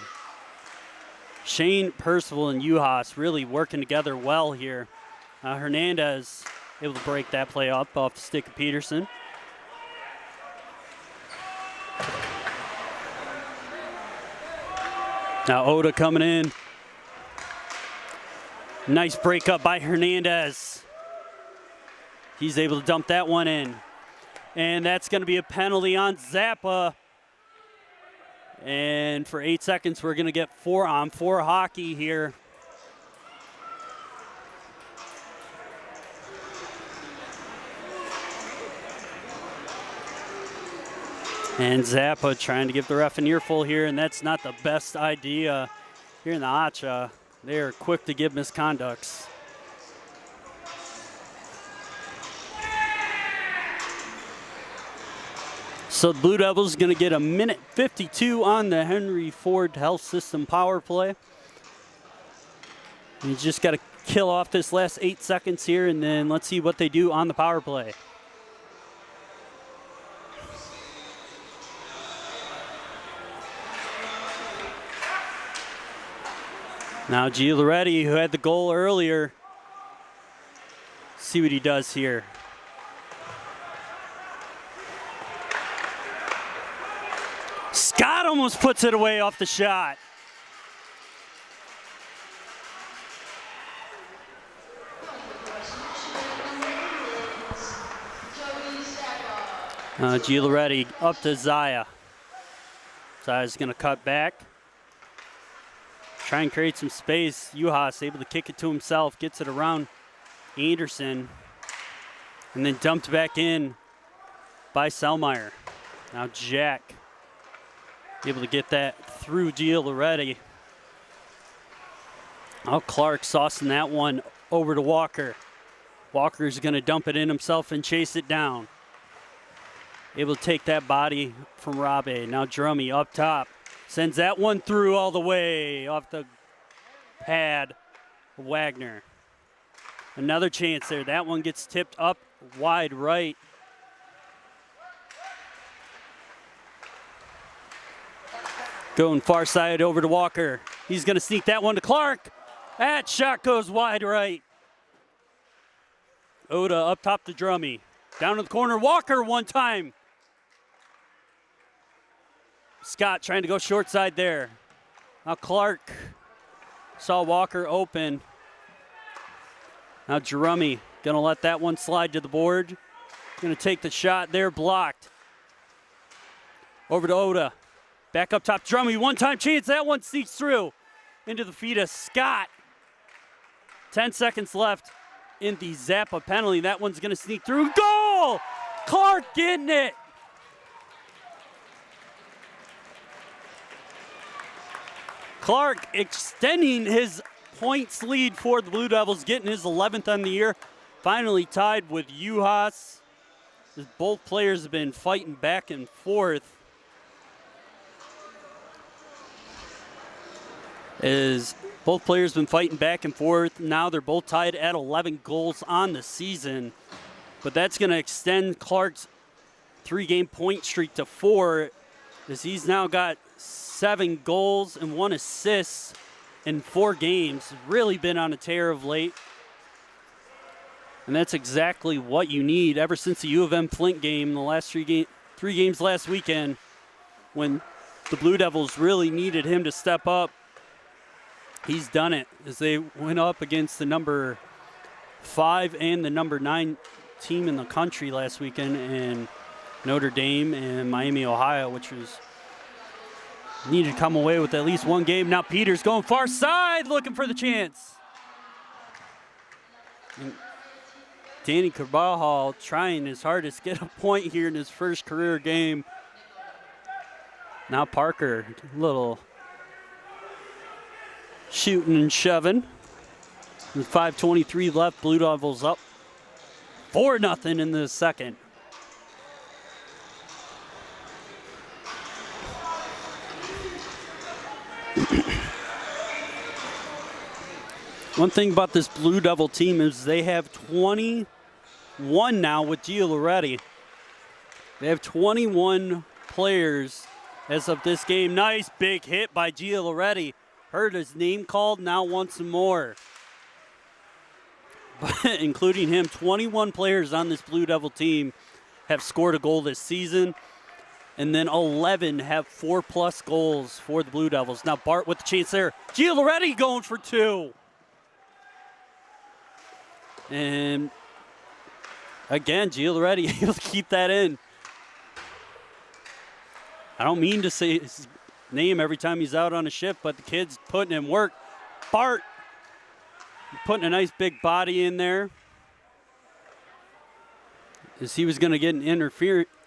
Shane Percival and Uhas really working together well here. Hernandez able to break that play up off the stick of Peterson. Now Oda coming in. Nice break up by Hernandez. He's able to dump that one in. And that's going to be a penalty on Zappa. And for 8 seconds, we're going to get 4-on-4 hockey here. And Zappa trying to give the ref an earful here, and that's not the best idea here in the Acha. They are quick to give misconducts. So the Blue Devils going to get a minute 52 on the Henry Ford Health System power play. You just got to kill off this last 8 seconds here, and then let's see what they do on the power play. Now Giuliretti, who had the goal earlier, see what he does here. Scott almost puts it away off the shot. Giuliretti up to Zaya. Zaya's going to cut back. Try and create some space. Uhas able to kick it to himself, gets it around Anderson, and then dumped back in by Selmeyer. Now Jack able to get that through Giuliretti. Now Clark saucing that one over to Walker. Walker's going to dump it in himself and chase it down. Able to take that body from Rabe. Now Drummy up top. Sends that one through all the way off the pad of Wagner. Another chance there. That one gets tipped up wide right. Going far side over to Walker. He's going to sneak that one to Clark. That shot goes wide right. Oda up top to Drummy. Down to the corner, Walker one time. Scott trying to go short side there. Now Clark saw Walker open. Now Drummy gonna let that one slide to the board. Gonna take the shot there, blocked. Over to Oda. Back up top, Drummy, one-time chance. That one sneaks through into the feet of Scott. 10 seconds left in the Zappa penalty. That one's gonna sneak through. Goal! Clark getting it. Clark extending his points lead for the Blue Devils, getting his 11th on the year. Finally tied with Uhas. Both players have been fighting back and forth. Both players have been fighting back and forth. Now they're both tied at 11 goals on the season. But that's going to extend Clark's 3-game point streak to 4, as he's now got 7 goals and 1 assist in 4 games. Really been on a tear of late. And that's exactly what you need ever since the U of M Flint game, the last 3 games last weekend, when the Blue Devils really needed him to step up. He's done it as they went up against the number 5 and the number 9 team in the country last weekend in Notre Dame and Miami, Ohio, which was needed to come away with at least 1 game. Now Peters going far side, looking for the chance. And Danny Carbajal trying his hardest to get a point here in his first career game. Now Parker, a little shooting and shoving. With 5:23 left, Blue Devils up 4-0 in the second. One thing about this Blue Devil team is they have 21 now with Gio Loretti. They have 21 players as of this game. Nice big hit by Gio Loretti. Heard his name called, now wants some more. But including him, 21 players on this Blue Devil team have scored a goal this season. And then 11 have 4+ goals for the Blue Devils. Now Bart with the chance there. Gio Loretti going for 2. And again, Gio Loretti able to keep that in. I don't mean to say his name every time he's out on a shift, but the kid's putting in work. Bart putting a nice big body in there. As he was going to get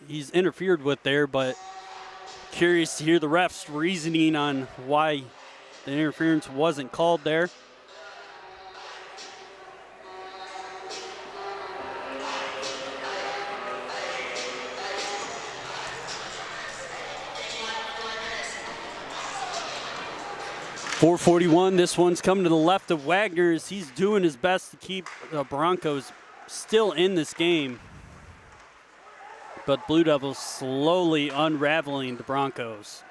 he's interfered with there, but curious to hear the ref's reasoning on why the interference wasn't called there. .441, this one's coming to the left of Wagner's. He's doing his best to keep the Broncos still in this game. But Blue Devils slowly unraveling the Broncos.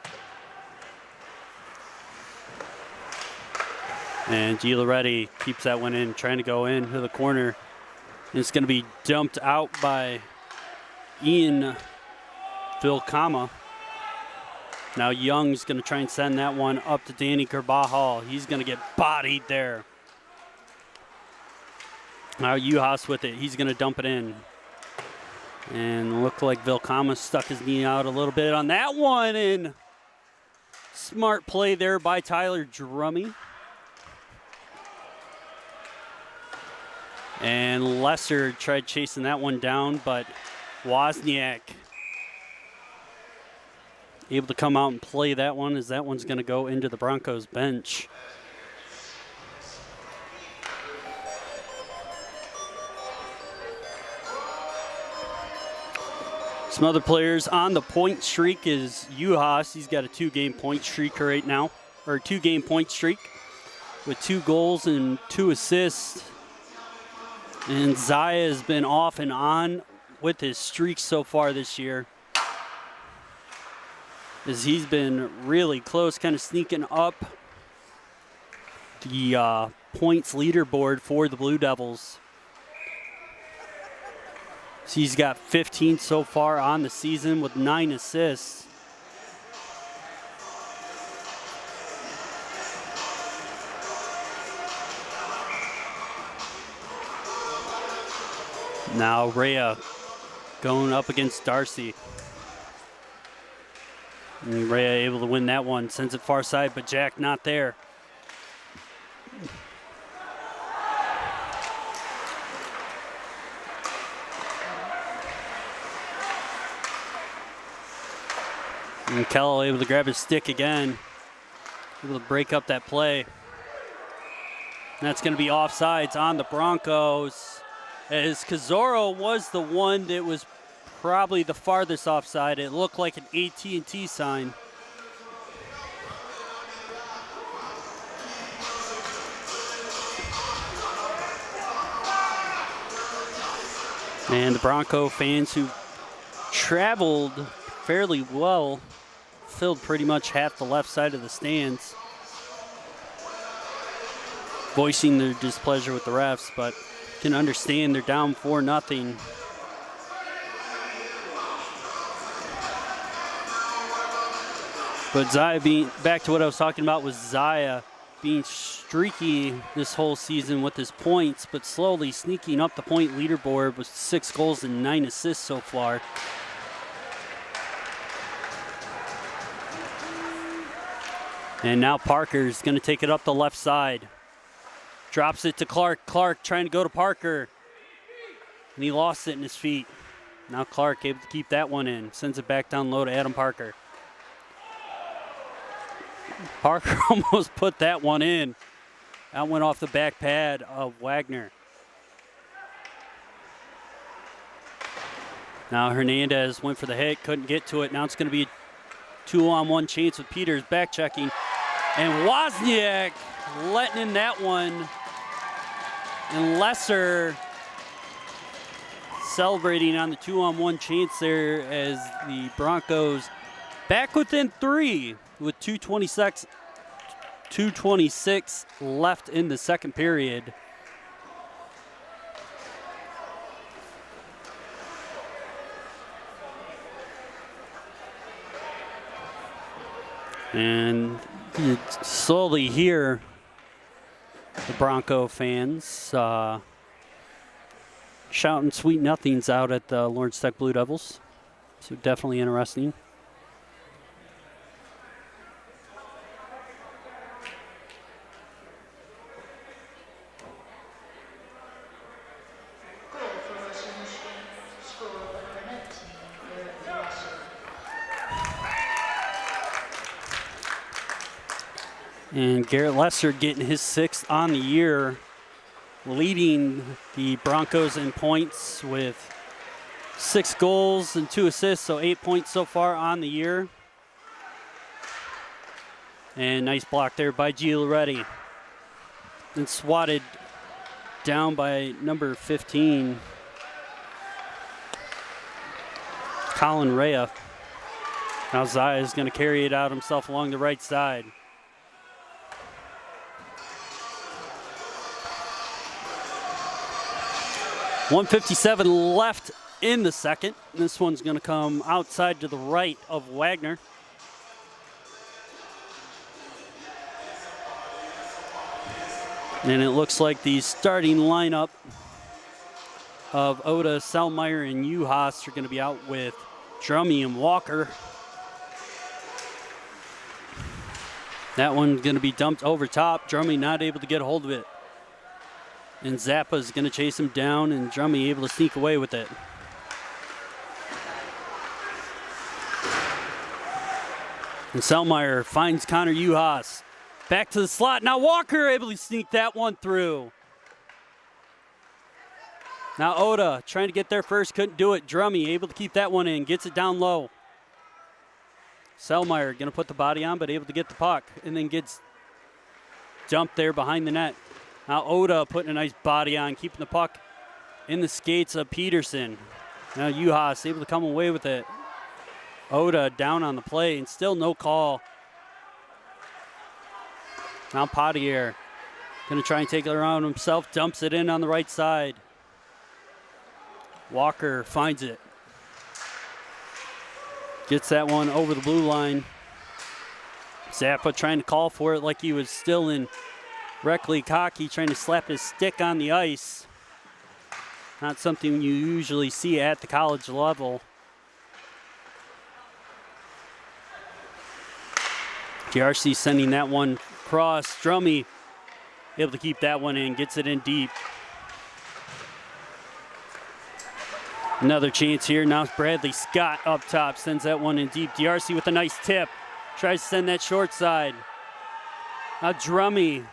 And G. Loretti keeps that one in, trying to go into the corner. And it's going to be dumped out by Ian Vilcama. Now Young's going to try and send that one up to Danny Carbajal. He's going to get bodied there. Now Uhas with it. He's going to dump it in. And looked like Vilcama stuck his knee out a little bit on that one. And smart play there by Tyler Drummy. And Lesser tried chasing that one down, but Wozniak able to come out and play that one, as that one's going to go into the Broncos bench. Some other players on the point streak is Uhas. He's got a 2-game point streak right now, or 2-game point streak with 2 goals and 2 assists. And Zaya has been off and on with his streak so far this year. as he's been really close, kind of sneaking up the points leaderboard for the Blue Devils. So he's got 15 so far on the season with 9 assists. Now Rhea going up against Darcy. And Rhea able to win that one, sends it far side, but Jack not there. And Kell able to grab his stick again, able to break up that play. And that's going to be offsides on the Broncos, as Cazorro was the one that was probably the farthest offside. It looked like an AT&T sign. And the Bronco fans who traveled fairly well filled pretty much half the left side of the stands, voicing their displeasure with the refs, but can understand they're down 4-0. But Zaya being, back to what I was talking about, was Zaya being streaky this whole season with his points, but slowly sneaking up the point leaderboard with 6 goals and 9 assists so far. And now Parker's going to take it up the left side. Drops it to Clark. Clark trying to go to Parker. And he lost it in his feet. Now Clark able to keep that one in. Sends it back down low to Adam Parker. Parker almost put that one in. That went off the back pad of Wagner. Now Hernandez went for the hit, couldn't get to it. Now it's going to be a 2-on-1 chance with Peters back checking. And Wozniak letting in that one. And Lesser celebrating on the 2-on-1 chance there as the Broncos back within 3 with 2:26 left in the second period. And you slowly hear the Bronco fans shouting sweet nothings out at the Lawrence Tech Blue Devils. So definitely interesting. And Garrett Lesser getting his 6th on the year, leading the Broncos in points with 6 goals and 2 assists, so 8 points so far on the year. And nice block there by Giuliani. And swatted down by number 15, Colin Rea. Now Zaya is going to carry it out himself along the right side. .157 left in the second. This one's going to come outside to the right of Wagner. And it looks like the starting lineup of Oda, Selmeyer, and Uhas are going to be out with Drummy and Walker. That one's going to be dumped over top. Drummy not able to get a hold of it. And Zappa's going to chase him down, and Drummy able to sneak away with it. And Selmeyer finds Connor Uhas. Back to the slot. Now Walker able to sneak that one through. Now Oda trying to get there first, couldn't do it. Drummy able to keep that one in, gets it down low. Selmeyer going to put the body on, but able to get the puck, and then gets dumped there behind the net. Now Oda putting a nice body on, keeping the puck in the skates of Peterson. Now Uhas able to come away with it. Oda down on the play and still no call. Now Potier gonna try and take it around himself, dumps it in on the right side. Walker finds it. Gets that one over the blue line. Zappa trying to call for it like he was still in rec league hockey, trying to slap his stick on the ice. Not something you usually see at the college level. DRC sending that one across. Drummy able to keep that one in, gets it in deep. Another chance here. Now it's Bradley Scott up top, sends that one in deep. DRC with a nice tip. Tries to send that short side. Now Drummy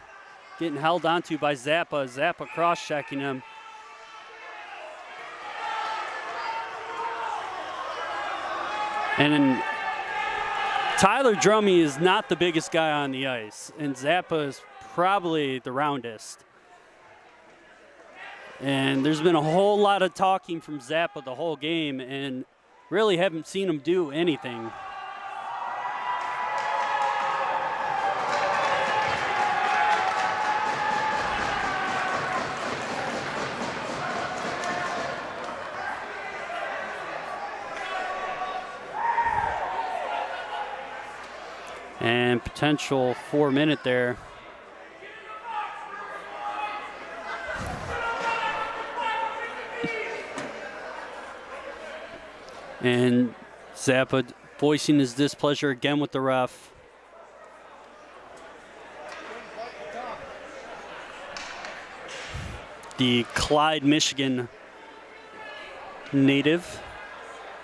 getting held onto by Zappa. Zappa cross-checking him. And then Tyler Drummy is not the biggest guy on the ice, and Zappa is probably the roundest. And there's been a whole lot of talking from Zappa the whole game, and really haven't seen him do anything. And potential 4-minute there. And Zappa voicing his displeasure again with the ref. The Clyde, Michigan native,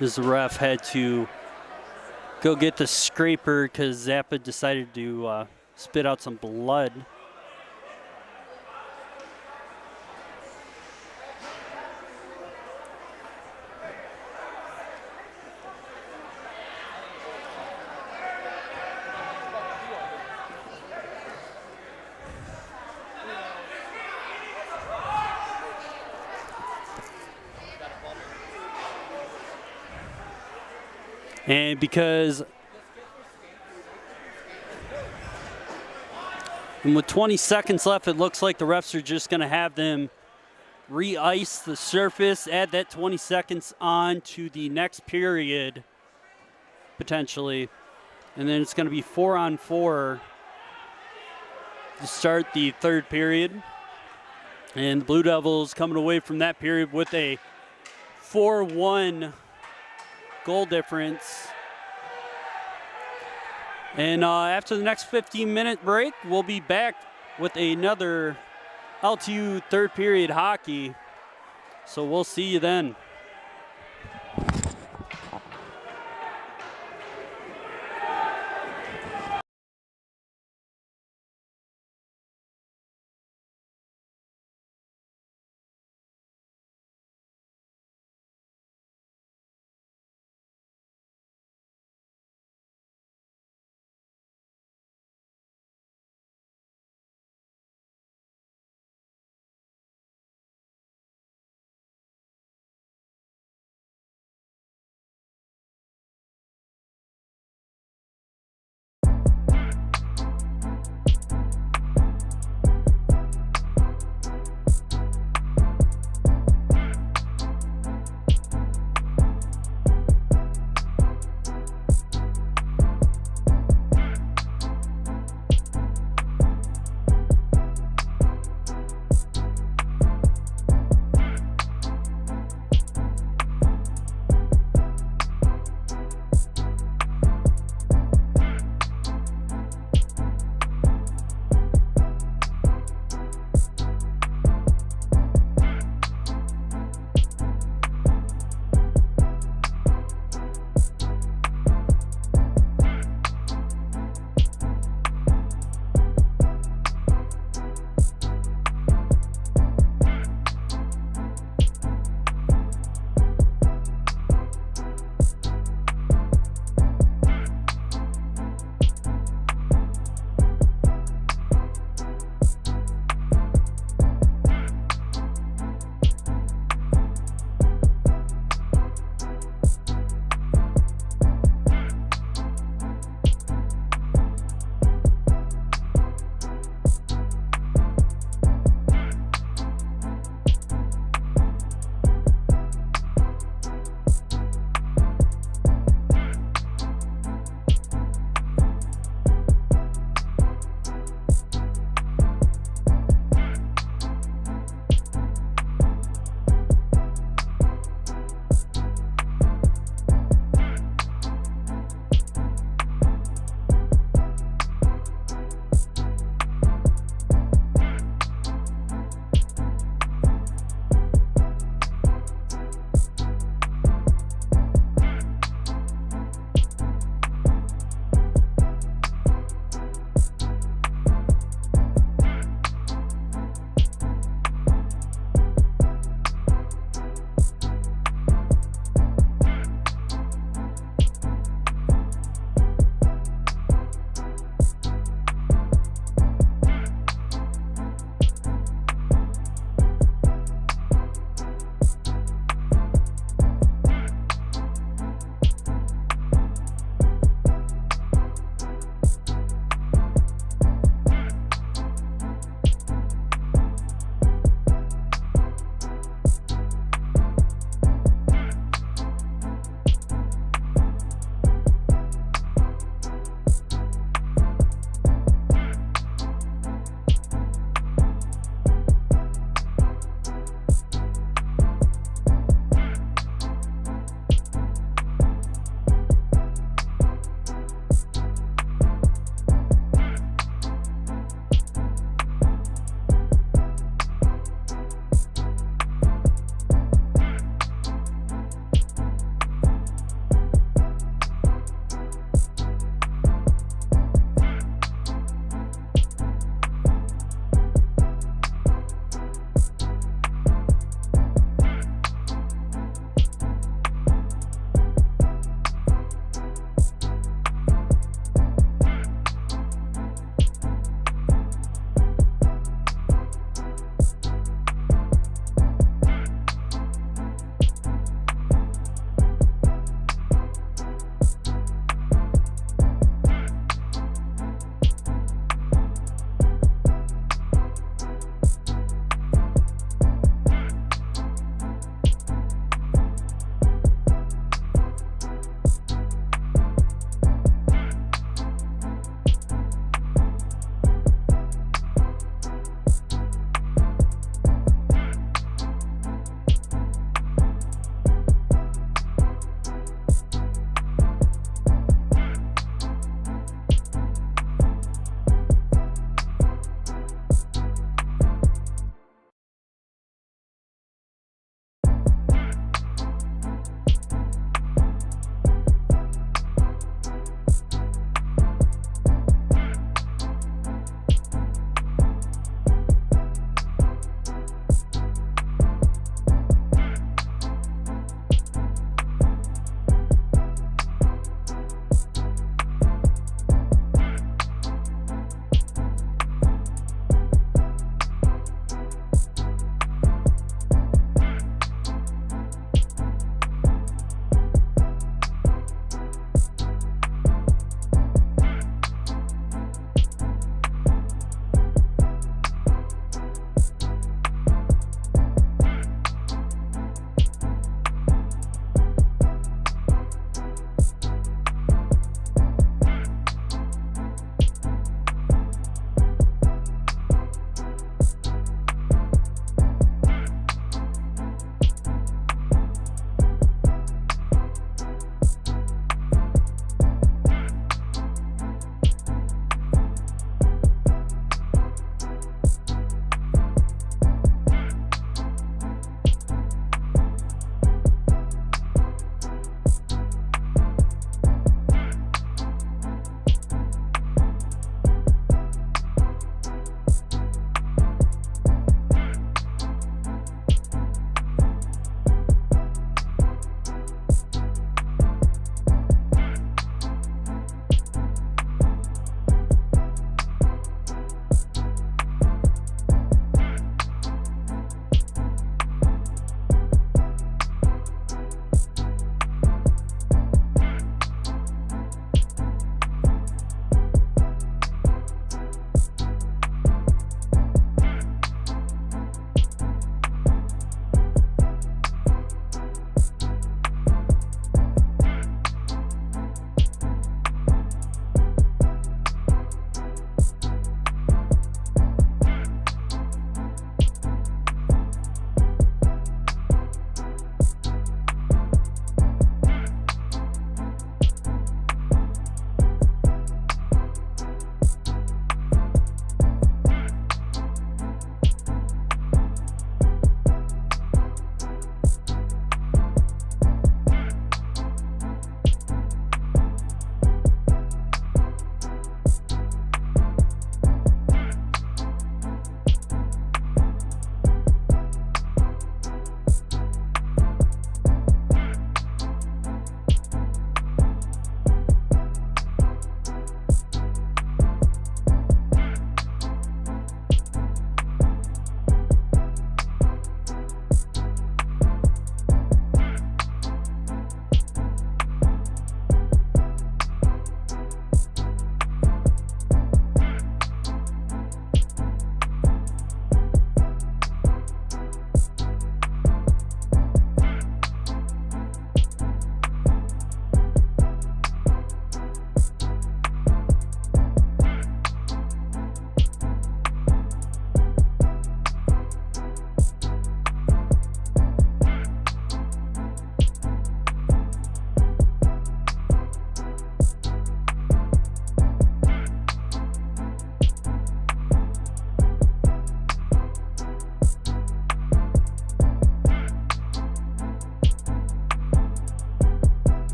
as the ref had to go get the scraper because Zappa decided to spit out some blood. And because with 20 seconds left, it looks like the refs are just going to have them re-ice the surface, add that 20 seconds on to the next period, potentially. And then it's going to be 4-on-4 to start the third period. And the Blue Devils coming away from that period with a 4-1 goal difference. And after the next 15-minute break, we'll be back with another LTU third period hockey. So we'll see you then.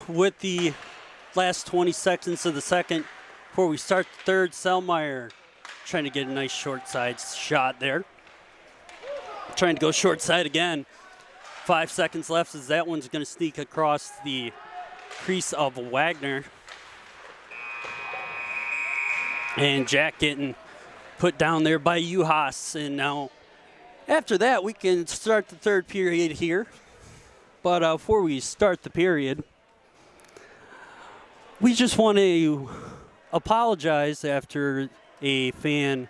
with the last 20 seconds of the second before we start the third. Selmeyer trying to get a nice short side shot there. Trying to go short side again. 5 seconds left as that one's going to sneak across the crease of Wagner. And Jack getting put down there by Uhas. And now after that, we can start the third period here. But before we start the period, we just want to apologize after a fan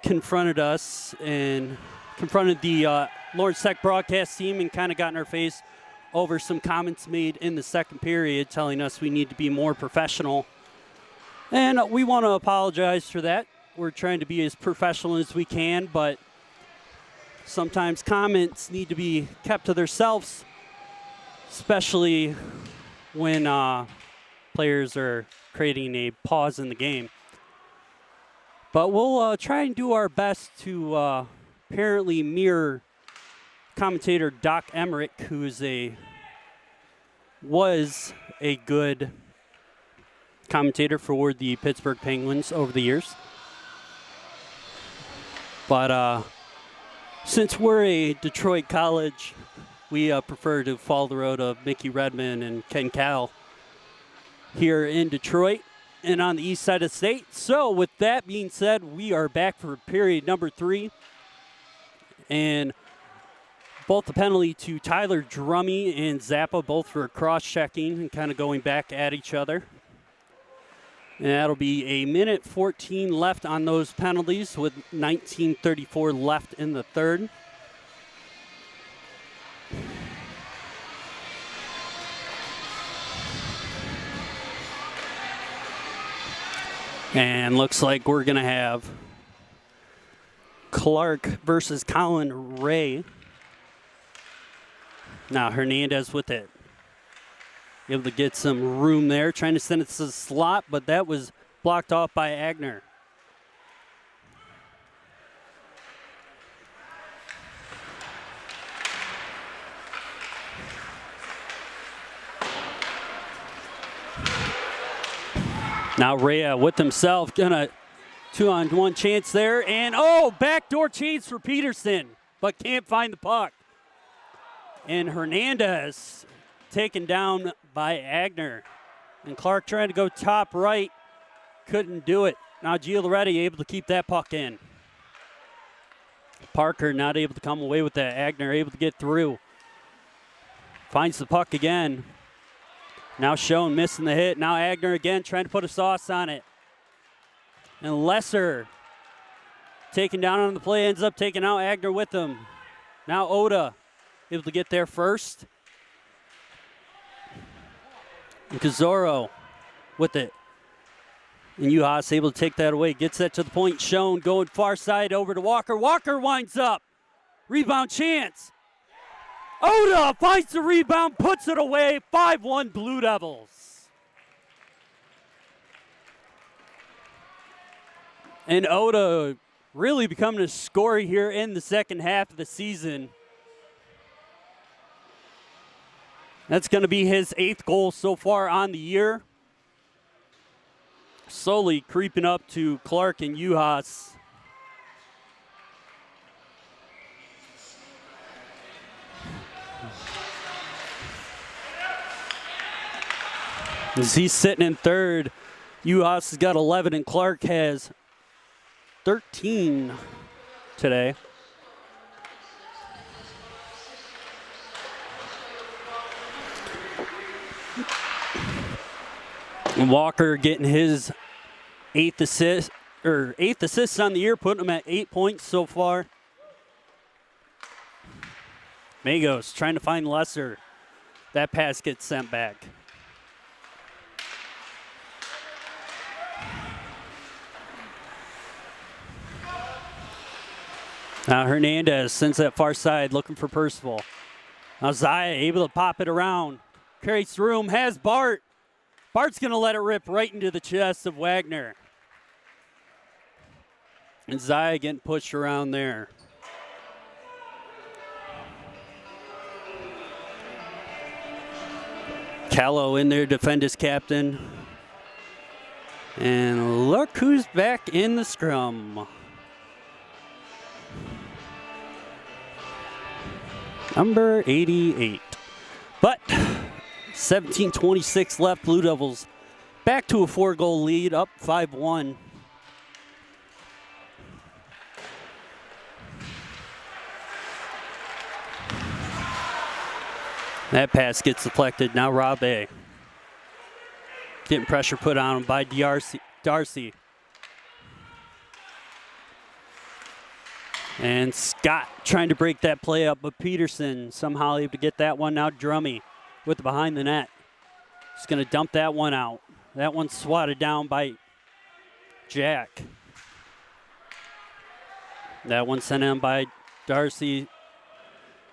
confronted us and confronted the Lawrence Tech broadcast team and kind of got in our face over some comments made in the second period telling us we need to be more professional. And we want to apologize for that. We're trying to be as professional as we can, but sometimes comments need to be kept to themselves, especially when players are creating a pause in the game. But we'll try and do our best to apparently mirror commentator Doc Emmerich, who was a good commentator for the Pittsburgh Penguins over the years. But since we're a Detroit college, we prefer to follow the road of Mickey Redmond and Ken Cal here in Detroit and on the east side of the state. So with that being said, we are back for period number 3. And both the penalty to Tyler Drummy and Zappa, both for cross-checking and kind of going back at each other. And that'll be a minute 14 left on those penalties with 19:34 left in the third. And looks like we're going to have Clark versus Colin Ray. Now Hernandez with it. Able to get some room there, trying to send it to the slot, but that was blocked off by Agner. Now Rea with himself, gonna 2-on-1 chance there, and backdoor chance for Peterson, but can't find the puck. And Hernandez taken down by Agner. And Clark trying to go top right, couldn't do it. Now Gioloretti able to keep that puck in. Parker not able to come away with that. Agner able to get through. Finds the puck again. Now Schoen missing the hit. Now Agner again trying to put a sauce on it. And Lesser taken down on the play, ends up taking out Agner with him. Now Oda able to get there first. And Kazoro with it. And Uhas able to take that away. Gets that to the point. Schoen going far side over to Walker. Walker winds up. Rebound chance. Oda finds the rebound, puts it away. 5-1 Blue Devils. And Oda really becoming a scorer here in the second half of the season. That's going to be his 8th goal so far on the year. Slowly creeping up to Clark and Uhas. As he's sitting in third, Uhas has got 11 and Clark has 13 today. Walker getting his 8th assist on the year, putting him at 8 points so far. Magos trying to find Lesser. That pass gets sent back. Now Hernandez sends that far side looking for Percival. Now Zaya able to pop it around. Creates room, has Bart. Bart's going to let it rip right into the chest of Wagner. And Zaya getting pushed around there. Callow in there, defend his captain. And look who's back in the scrum. Number 88. But 17:26 left. Blue Devils back to a 4-goal lead, up 5-1. That pass gets deflected. Now Rabe getting pressure put on him by Darcy. And Scott trying to break that play up, but Peterson somehow able to get that one. Now Drummy with the behind the net. He's going to dump that one out. That one's swatted down by Jack. That one sent in by Darcy.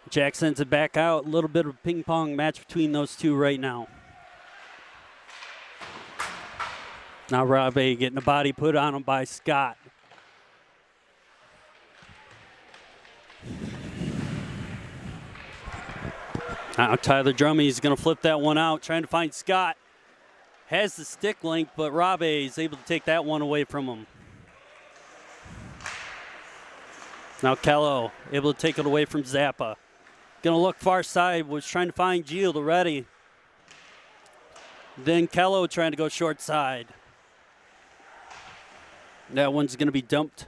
Jack sends it back out. A little bit of a ping pong match between those two right now. Now Rabe getting a body put on him by Scott. Now Tyler Drummy's going to flip that one out, trying to find Scott. Has the stick link, but Rabe is able to take that one away from him. Now Kello able to take it away from Zappa. Going to look far side, was trying to find Gield already. Then Kello trying to go short side. That one's going to be dumped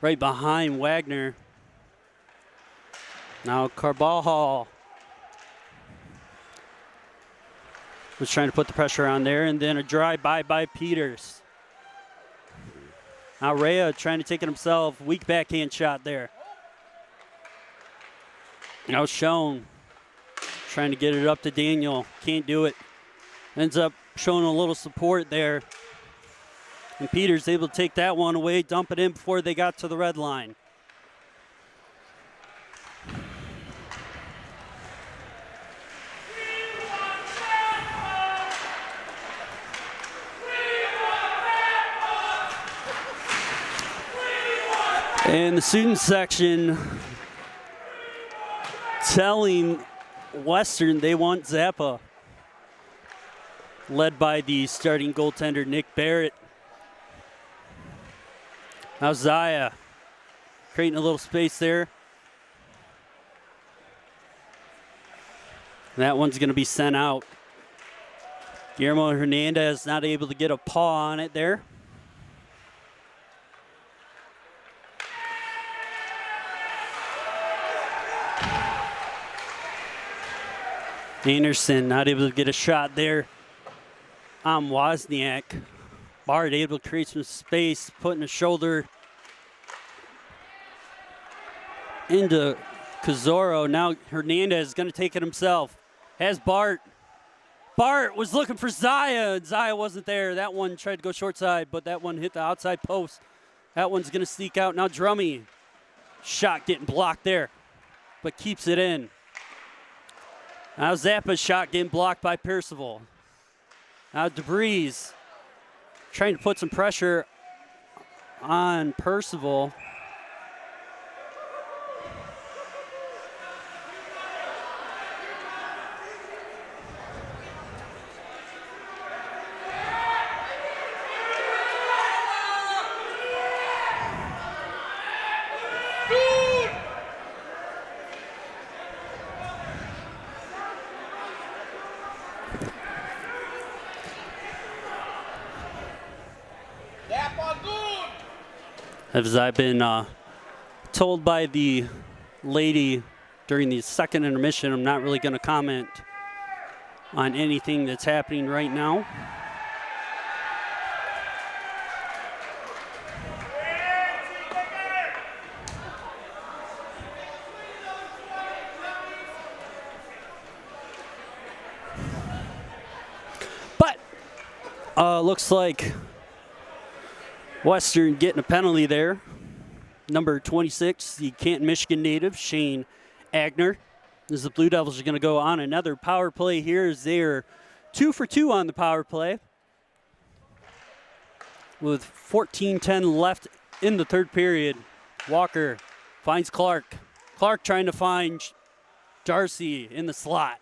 right behind Wagner. Now Carbajal was trying to put the pressure on there, and then a drive-by by Peters. Now Rea trying to take it himself. Weak backhand shot there. Now Schoen trying to get it up to Daniel. Can't do it. Ends up showing a little support there. And Peters able to take that one away, dump it in before they got to the red line. And the student section telling Western they want Zappa, led by the starting goaltender Nick Barrett. Now Zaya creating a little space there. That one's going to be sent out. Guillermo Hernandez not able to get a paw on it there. Anderson not able to get a shot there on Wozniak. Bard able to create some space, putting a shoulder into Cazoro. Now Hernandez is going to take it himself. Has Bart. Bart was looking for Zaya, and Zaya wasn't there. That one tried to go short side, but that one hit the outside post. That one's going to sneak out. Now Drummy. Shot getting blocked there, but keeps it in. Now Zappa's shot getting blocked by Percival. Now DeBreeze trying to put some pressure on Percival. As I've been told by the lady during the second intermission, I'm not really going to comment on anything that's happening right now. But looks like Western getting a penalty there. Number 26, the Canton, Michigan native, Shane Agner. As the Blue Devils are going to go on another power play here, as they're 2 for 2 on the power play. With 14:10 left in the third period, Walker finds Clark. Clark trying to find Darcy in the slot.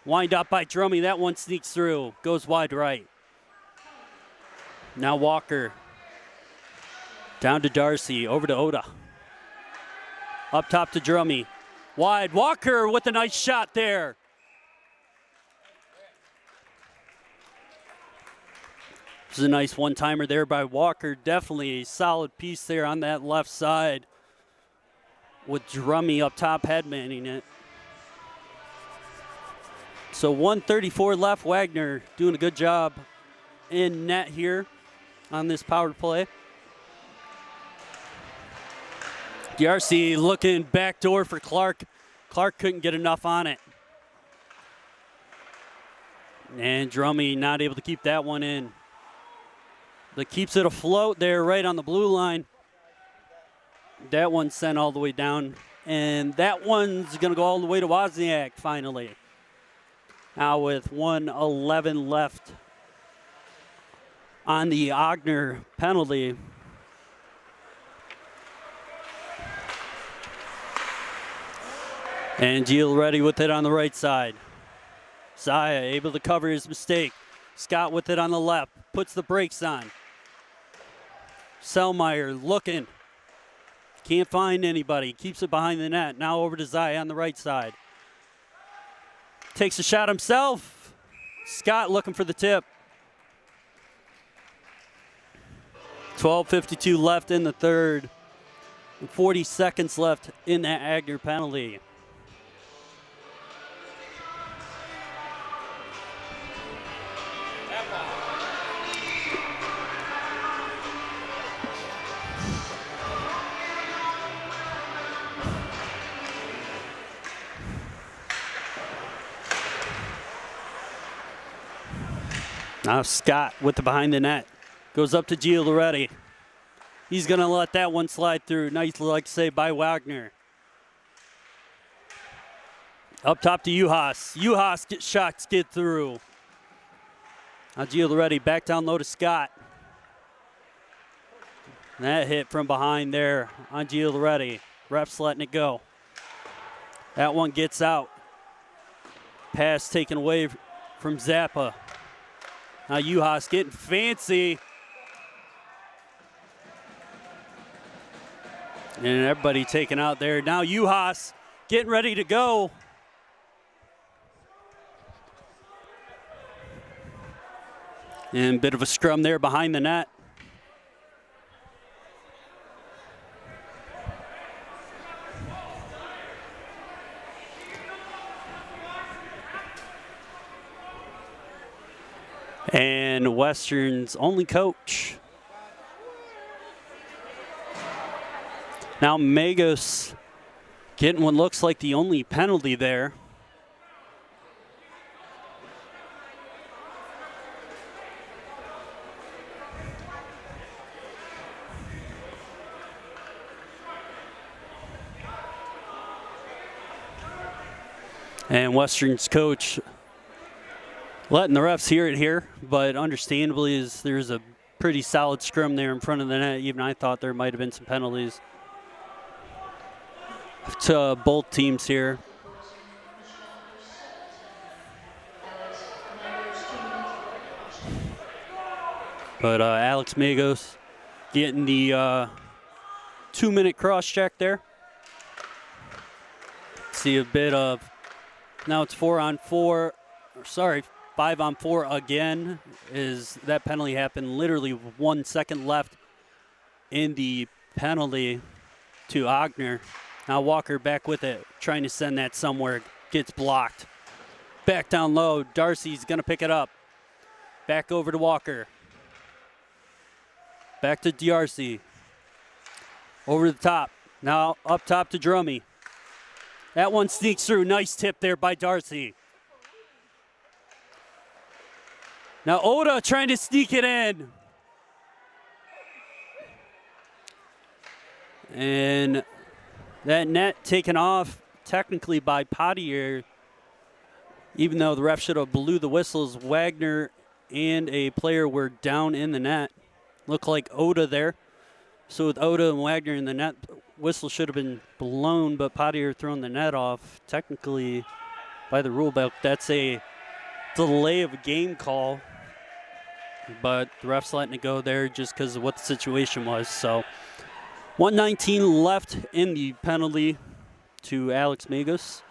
Wind up by Drummy. That one sneaks through. Goes wide right. Now Walker. Down to Darcy. Over to Oda. Up top to Drummy. Wide. Walker with a nice shot there. This is a nice one-timer there by Walker. Definitely a solid piece there on that left side with Drummy up top headmanning it. So 1:34 left. Wagner doing a good job in net here on this power play. DRC looking backdoor for Clark. Clark couldn't get enough on it. And Drummy not able to keep that one in. But keeps it afloat there right on the blue line. That one sent all the way down. And that one's going to go all the way to Wozniak finally. Now with 1:11 left on the Ogner penalty. And Gil ready with it on the right side. Zaya able to cover his mistake. Scott with it on the left. Puts the brakes on. Selmeyer looking. Can't find anybody. Keeps it behind the net. Now over to Zaya on the right side. Takes a shot himself. Scott looking for the tip. 12:52 left in the third. 40 seconds left in that Agner penalty. Now Scott with the behind the net. Goes up to Gio Loretti. He's going to let that one slide through. Nice leg save by Wagner. Up top to Uhas. Uhas gets shots get through. Now Gio Loretti back down low to Scott. That hit from behind there on Gio Loretti. Ref's letting it go. That one gets out. Pass taken away from Zappa. Now Uhas getting fancy. And everybody taken out there. Now Uhas getting ready to go. And a bit of a scrum there behind the net. And Western's only coach. Now Magos getting what looks like the only penalty there. And Western's coach letting the refs hear it here, but understandably there's a pretty solid scrum there in front of the net. Even I thought there might have been some penalties to both teams here. But Alex Magos getting the 2-minute cross check there. See a bit of, now it's 5-on-4 again. Is that penalty happened literally 1 second left in the penalty to Ogner. Now Walker back with it, trying to send that somewhere, gets blocked. Back down low, Darcy's gonna pick it up. Back over to Walker. Back to Darcy. Over the top, now up top to Drummy. That one sneaks through, nice tip there by Darcy. Now Oda trying to sneak it in. And that net taken off technically by Pottier. Even though the ref should have blew the whistles, Wagner and a player were down in the net. Looked like Oda there. So with Oda and Wagner in the net, whistle should have been blown, but Pottier thrown the net off. Technically by the rule book. That's a delay of a game call, but the ref's letting it go there just because of what the situation was. So 1:19 left in the penalty to Alex Magus.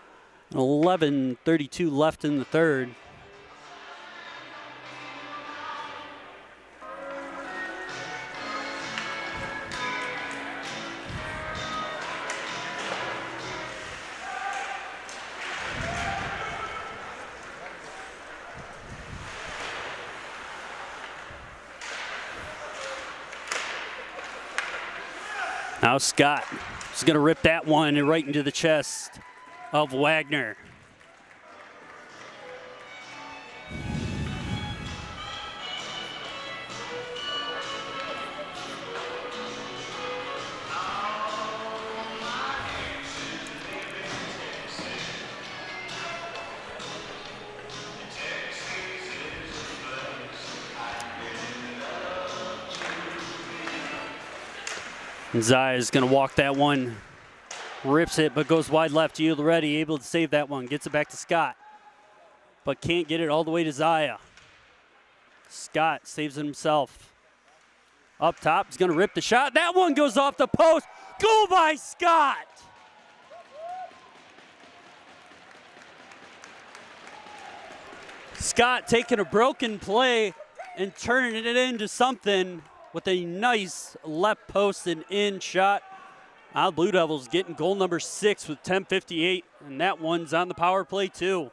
11:32 left in the third. Now Scott is going to rip that one right into the chest of Wagner. Zaya is going to walk that one, rips it, but goes wide left. Yield ready, able to save that one. Gets it back to Scott, but can't get it all the way to Zaya. Scott saves it himself. Up top, he's going to rip the shot. That one goes off the post. Goal by Scott. Scott taking a broken play and turning it into something with a nice left post and in shot. Now Blue Devils getting goal number 6 with 10:58, and that one's on the power play too.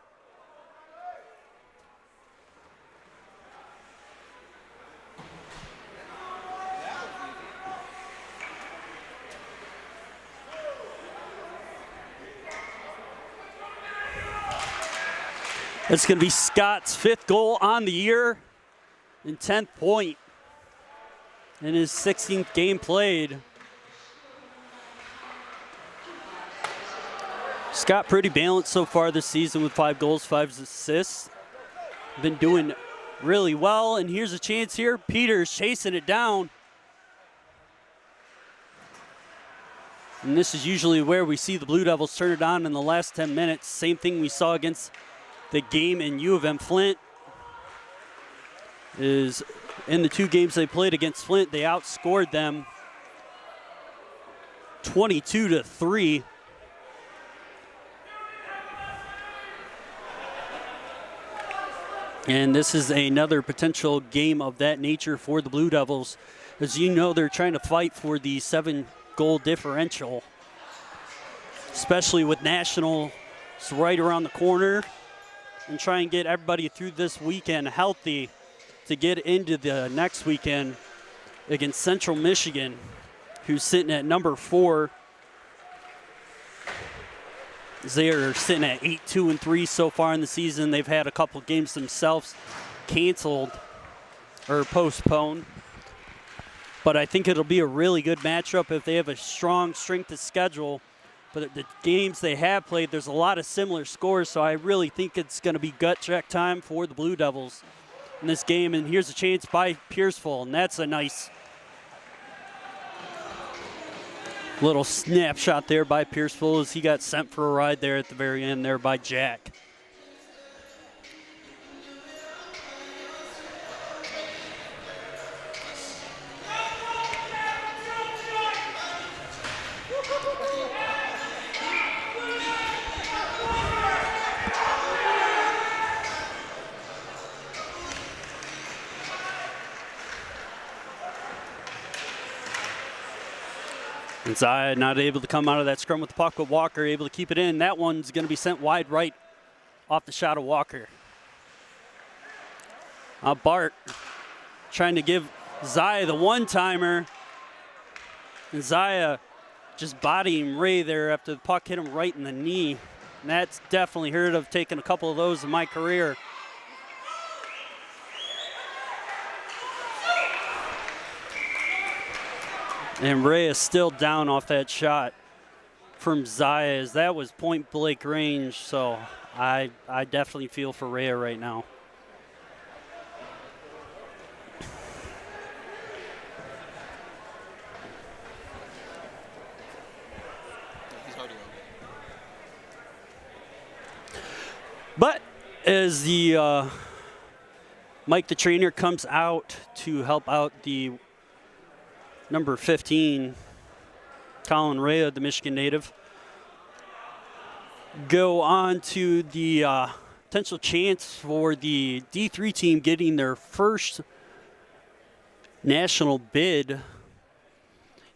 It's going to be Scott's 5th goal on the year and 10th point in his 16th game played. Scott pretty balanced so far this season with 5 goals, 5 assists. Been doing really well, and here's a chance here. Peters chasing it down. And this is usually where we see the Blue Devils turn it on in the last 10 minutes. Same thing we saw against the game in U of M Flint. Is in the 2 games they played against Flint, they outscored them 22-3. And this is another potential game of that nature for the Blue Devils. As you know, they're trying to fight for the 7-goal differential, especially with Nationals right around the corner, and try and get everybody through this weekend healthy to get into the next weekend against Central Michigan, who's sitting at number 4. They are sitting at 8-2-3 so far in the season. They've had a couple games themselves canceled or postponed. But I think it'll be a really good matchup if they have a strong strength of schedule. But the games they have played, there's a lot of similar scores, so I really think it's going to be gut check time for the Blue Devils in this game. And here's a chance by Pierceful, and that's a nice little snapshot there by Pierceful as he got sent for a ride there at the very end there by Jack. And Zaya not able to come out of that scrum with the puck, but Walker able to keep it in. That one's going to be sent wide right off the shot of Walker. Bart trying to give Zaya the one-timer. And Zaya just bodying Ray there after the puck hit him right in the knee. And that's definitely heard of taking a couple of those in my career. And Ray is still down off that shot from Zaya, as that was point blank range. So I definitely feel for Ray right now. But as the Mike, the trainer, comes out to help out the number 15, Colin Rea, the Michigan native, go on to the potential chance for the D3 team getting their first national bid.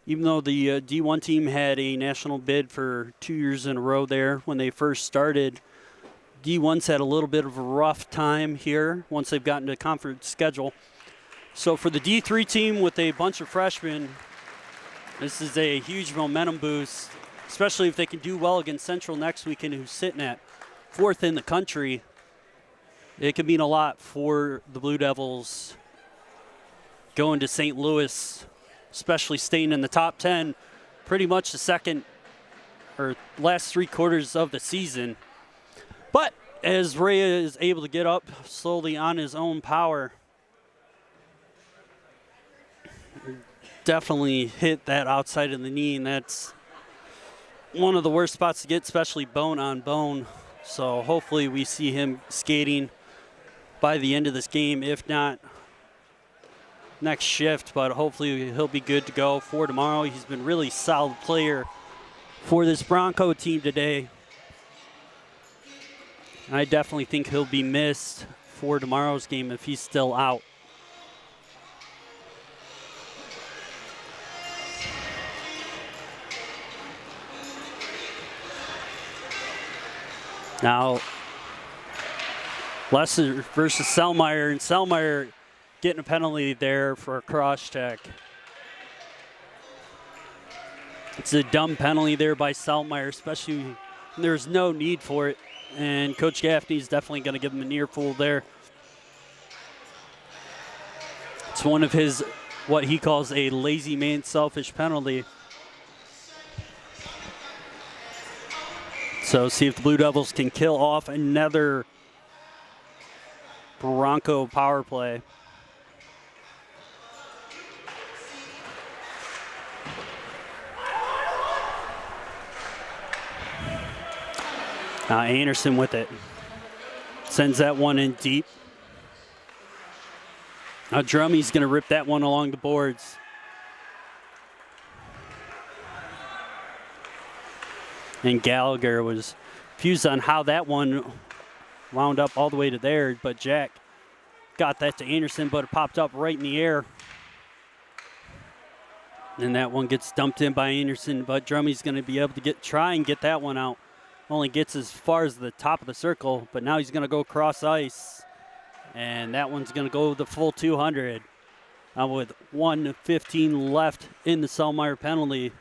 Even though the D1 team had a national bid for 2 years in a row there when they first started, D1's had a little bit of a rough time here once they've gotten to conference schedule. So for the D3 team with a bunch of freshmen, this is a huge momentum boost, especially if they can do well against Central next weekend, who's sitting at 4th in the country. It could mean a lot for the Blue Devils going to St. Louis, especially staying in the top 10 pretty much the second or last 3 quarters of the season. But as Rea is able to get up slowly on his own power, definitely hit that outside of the knee, and that's one of the worst spots to get, especially bone on bone. So hopefully we see him skating by the end of this game, if not next shift, but hopefully he'll be good to go for tomorrow. He's been really solid player for this Bronco team today. I definitely think he'll be missed for tomorrow's game if he's still out. Now, Lesser versus Selmeyer, and Selmeyer getting a penalty there for a cross check. It's a dumb penalty there by Selmeyer, especially when there's no need for it. And Coach Gaffney's definitely going to give him an earful there. It's one of his, what he calls a lazy man selfish penalty. So see if the Blue Devils can kill off another Bronco power play. Now Anderson with it. Sends that one in deep. Now Drummy's going to rip that one along the boards. And Gallagher was confused on how that one wound up all the way to there, but Jack got that to Anderson, but it popped up right in the air. And that one gets dumped in by Anderson, but Drummy's going to be able to try and get that one out. Only gets as far as the top of the circle, but now he's going to go cross ice. And that one's going to go the full 200. Now with 1:15 left in the Selmeyer penalty.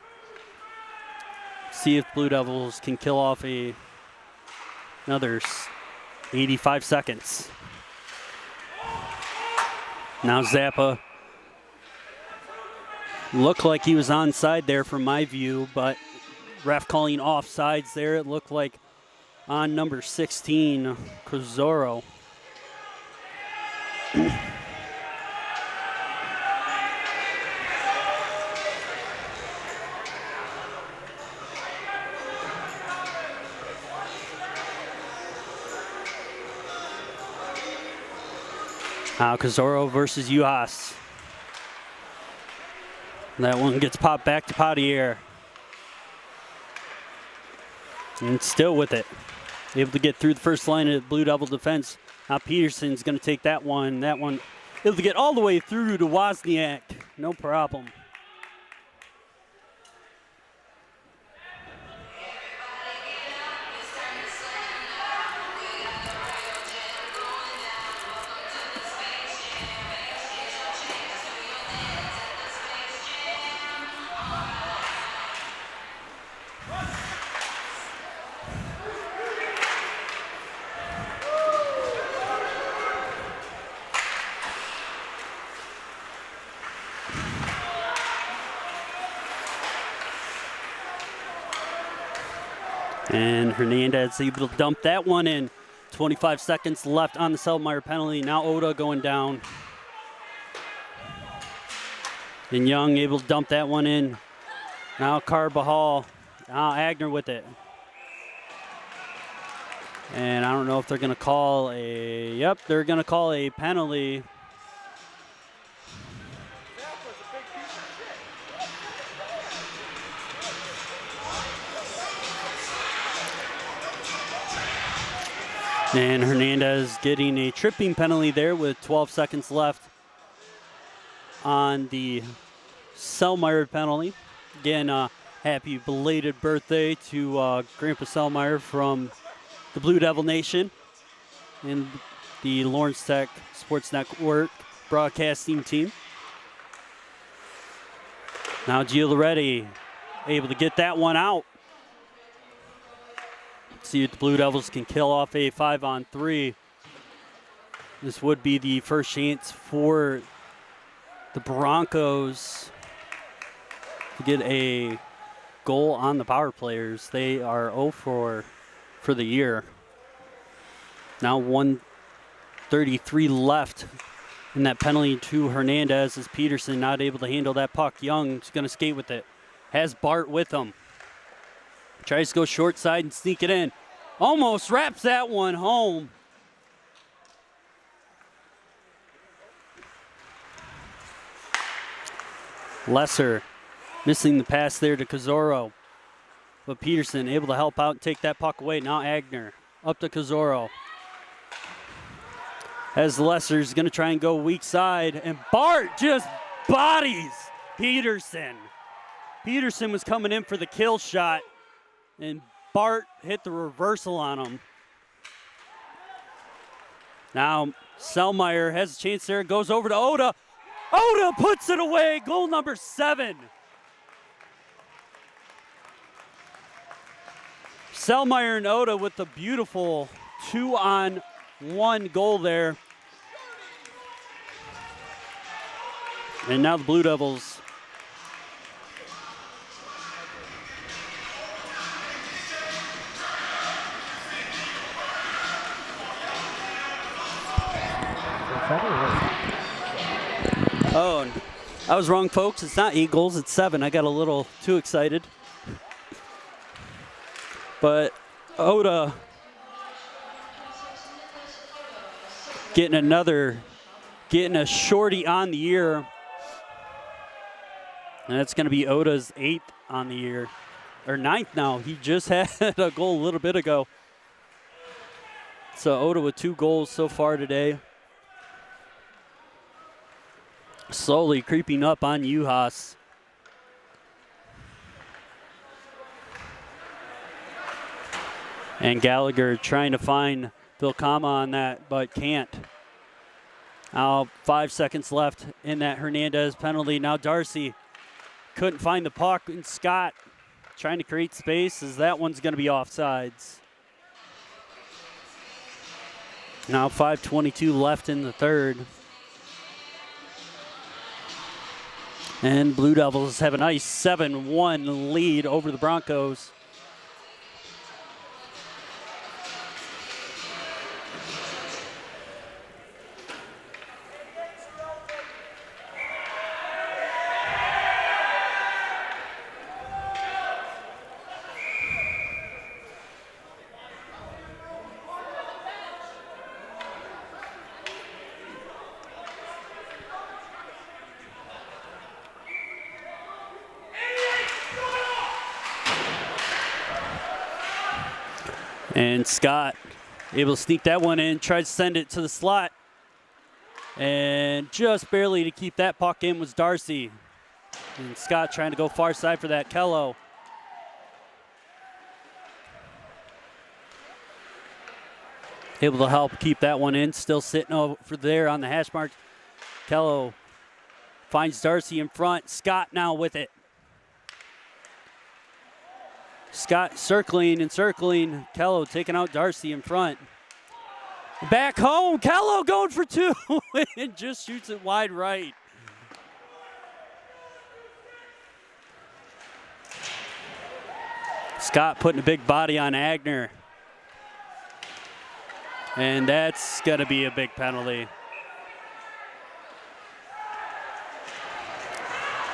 See if Blue Devils can kill off another 85 seconds. Now Zappa looked like he was onside there from my view, but ref calling offsides there. It looked like on number 16, Cazoro. Now Cazoro versus Uhas. That one gets popped back to Pottier. And still with it. Able to get through the first line of the Blue Devil defense. Now Peterson's going to take that one. That one able to get all the way through to Wozniak. No problem. And Hernandez able to dump that one in. 25 seconds left on the Selmeyer penalty. Now Oda going down. And Young able to dump that one in. Now Carbajal. Now Agner with it. And I don't know if they're going to call a, yep, they're going to call a penalty. And Hernandez getting a tripping penalty there with 12 seconds left on the Selmeyer penalty. Again, happy belated birthday to Grandpa Selmeyer from the Blue Devil Nation and the Lawrence Tech Sports Network broadcasting team. Now Gio Loretti able to get that one out. See if the Blue Devils can kill off a 5-on-3. This would be the first chance for the Broncos to get a goal on the power players. They are 0 for the year. Now 1:33 left in that penalty to Hernandez as Peterson not able to handle that puck. Young's going to skate with it. Has Bart with him. Tries to go short side and sneak it in. Almost wraps that one home. Lesser missing the pass there to Cazorro. But Peterson able to help out and take that puck away. Now Agner up to Cazorro. As Lesser's going to try and go weak side. And Bart just bodies Peterson. Peterson was coming in for the kill shot. And Bart hit the reversal on him. Now Selmeyer has a chance there. Goes over to Oda. Oda puts it away. Goal number 7. Selmeyer and Oda with the beautiful 2-on-1 goal there. And now the Blue Devils Oh, I was wrong, folks. It's not 8 goals, it's 7. I got a little too excited. But Oda getting a shorty on the year. And that's going to be Oda's 8th on the year, or 9th now. He just had a goal a little bit ago. So Oda with 2 goals so far today. Slowly creeping up on Uhas. And Gallagher trying to find Vilcama on that, but can't. Now 5 seconds left in that Hernandez penalty. Now Darcy couldn't find the puck, and Scott trying to create space as that one's going to be offsides. Now 5:22 left in the third. And Blue Devils have a nice 7-1 lead over the Broncos. And Scott able to sneak that one in, tried to send it to the slot. And just barely to keep that puck in was Darcy. And Scott trying to go far side for that. Kello. Able to help keep that one in, still sitting over there on the hash mark. Kello finds Darcy in front. Scott now with it. Scott circling and circling. Kello taking out Darcy in front. Back home. Kello going for 2 and just shoots it wide right. Scott putting a big body on Agner. And that's going to be a big penalty.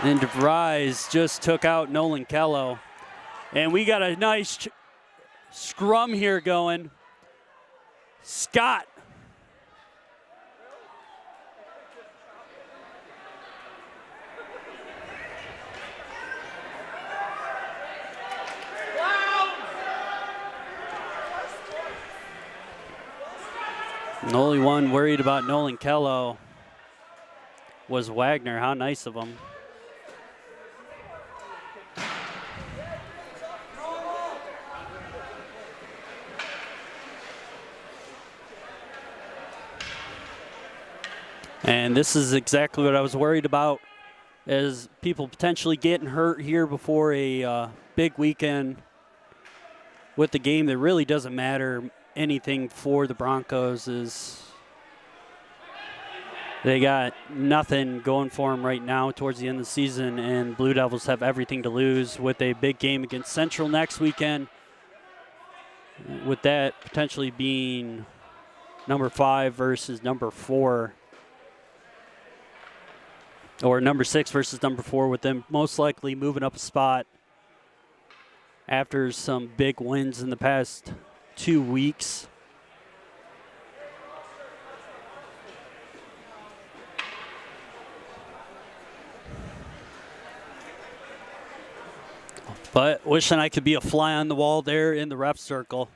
And DeVries just took out Nolan Kello. And we got a nice scrum here going. Scott. The only one worried about Nolan Kello was Wagner. How nice of him. And this is exactly what I was worried about, as people potentially getting hurt here before a big weekend with the game that really doesn't matter anything for the Broncos. Is they got nothing going for them right now towards the end of the season, and Blue Devils have everything to lose with a big game against Central next weekend, with that potentially being number 5 versus number 4. Or number 6 versus number 4, with them most likely moving up a spot after some big wins in the past 2 weeks. But wishing I could be a fly on the wall there in the ref circle.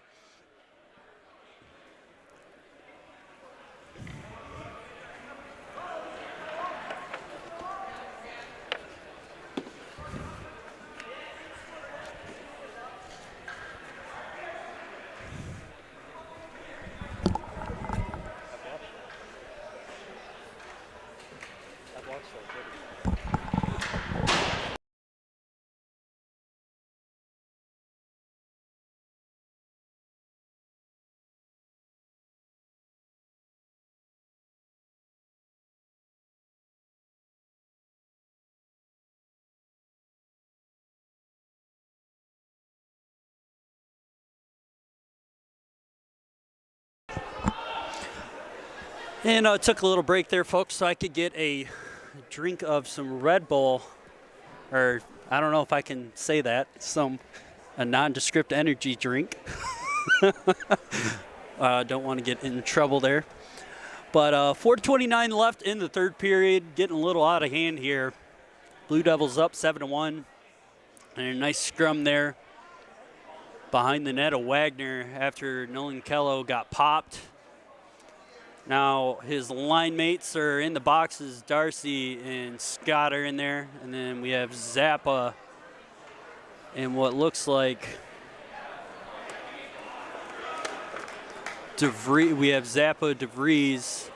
And took a little break there, folks, so I could get a drink of some Red Bull, or I don't know if I can say that, a nondescript energy drink. Don't want to get in trouble there. But 4:29 left in the third period, getting a little out of hand here. Blue Devils up 7-1, and a nice scrum there behind the net of Wagner after Nolan Kello got popped. Now his line mates are in the boxes. Darcy and Scott are in there. And then we have Zappa and what looks like DeVries. We have Zappa, DeVries.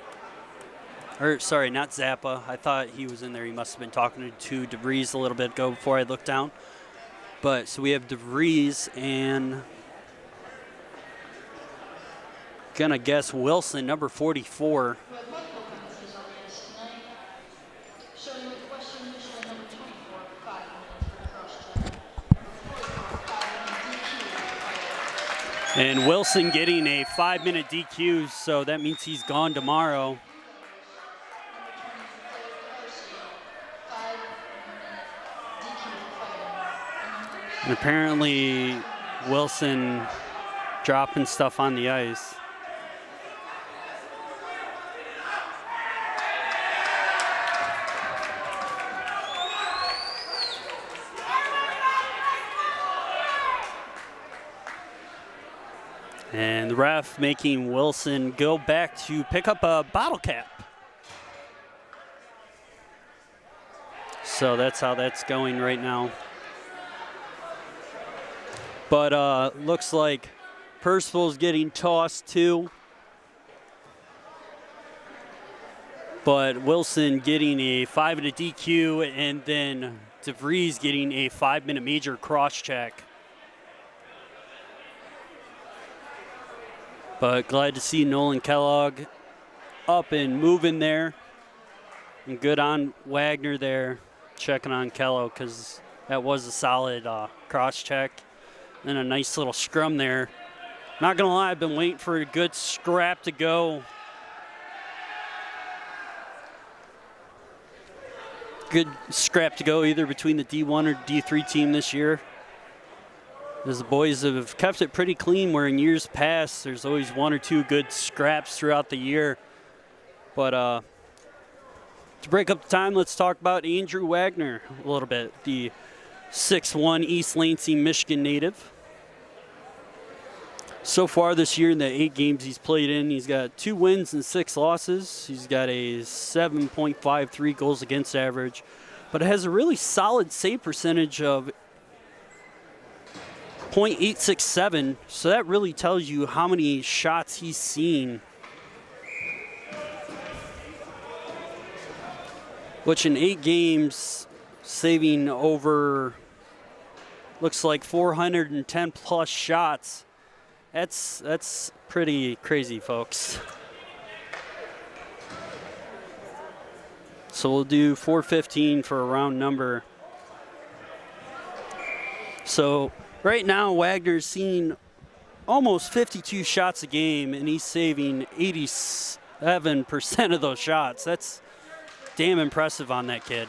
Or sorry, not Zappa. I thought he was in there. He must have been talking to DeVries a little bit ago before I looked down. But so we have DeVries and gonna guess Wilson, number 44. And Wilson getting a 5-minute DQ, so that means he's gone tomorrow. And apparently Wilson dropping stuff on the ice. And the ref making Wilson go back to pick up a bottle cap. So that's how that's going right now. But looks like Percival's getting tossed too. But Wilson getting a 5-minute DQ, and then DeVries getting a 5-minute major cross check. But glad to see Nolan Kellogg up and moving there. And good on Wagner there, checking on Kellogg, because that was a solid cross check. And a nice little scrum there. Not going to lie, I've been waiting for a good scrap to go. Good scrap to go either between the D1 or D3 team this year. As the boys have kept it pretty clean, where in years past there's always one or two good scraps throughout the year. But to break up the time, let's talk about Andrew Wagner a little bit, the 6'1" East Lansing, Michigan native. So far this year in the 8 games he's played in, he's got 2 wins and 6 losses. He's got a 7.53 goals against average, but it has a really solid save percentage of .867, so that really tells you how many shots he's seen. Which in 8 games, saving over, looks like 410 plus shots. That's pretty crazy, folks. So we'll do 415 for a round number. So right now, Wagner's seen almost 52 shots a game, and he's saving 87% of those shots. That's damn impressive on that kid.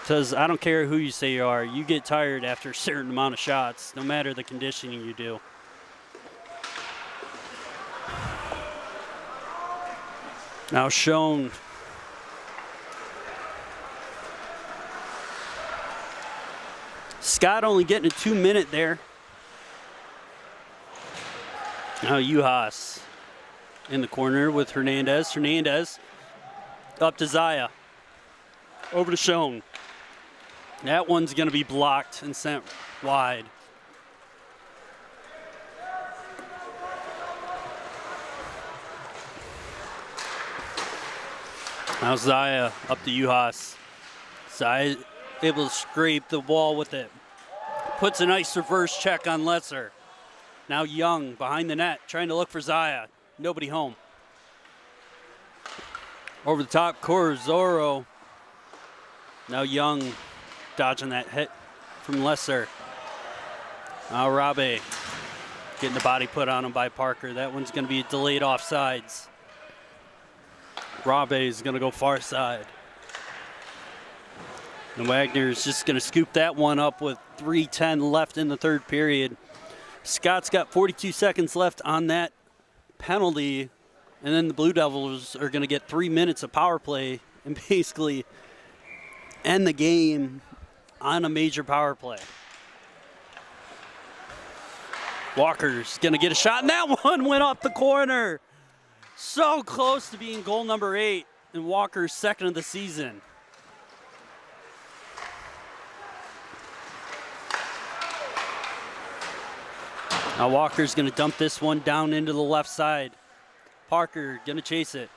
Because I don't care who you say you are, you get tired after a certain amount of shots, no matter the conditioning you do. Now shown. Scott only getting a 2-minute there. Now Uhas in the corner with Hernandez. Hernandez up to Zaya. Over to Schoen. That one's going to be blocked and sent wide. Now Zaya up to Uhas. Zaya able to scrape the wall with it. Puts a nice reverse check on Lesser. Now Young behind the net, trying to look for Zaya. Nobody home. Over the top, Corzoro. Now Young dodging that hit from Lesser. Now Rabe getting the body put on him by Parker. That one's going to be delayed offsides. Rabe is going to go far side. And Wagner's just going to scoop that one up with 3:10 left in the third period. Scott's got 42 seconds left on that penalty, and then the Blue Devils are going to get 3 minutes of power play and basically end the game on a major power play. Walker's going to get a shot, and that one went off the corner. So close to being goal number 8 and Walker's second of the season. Now Walker's going to dump this one down into the left side. Parker going to chase it.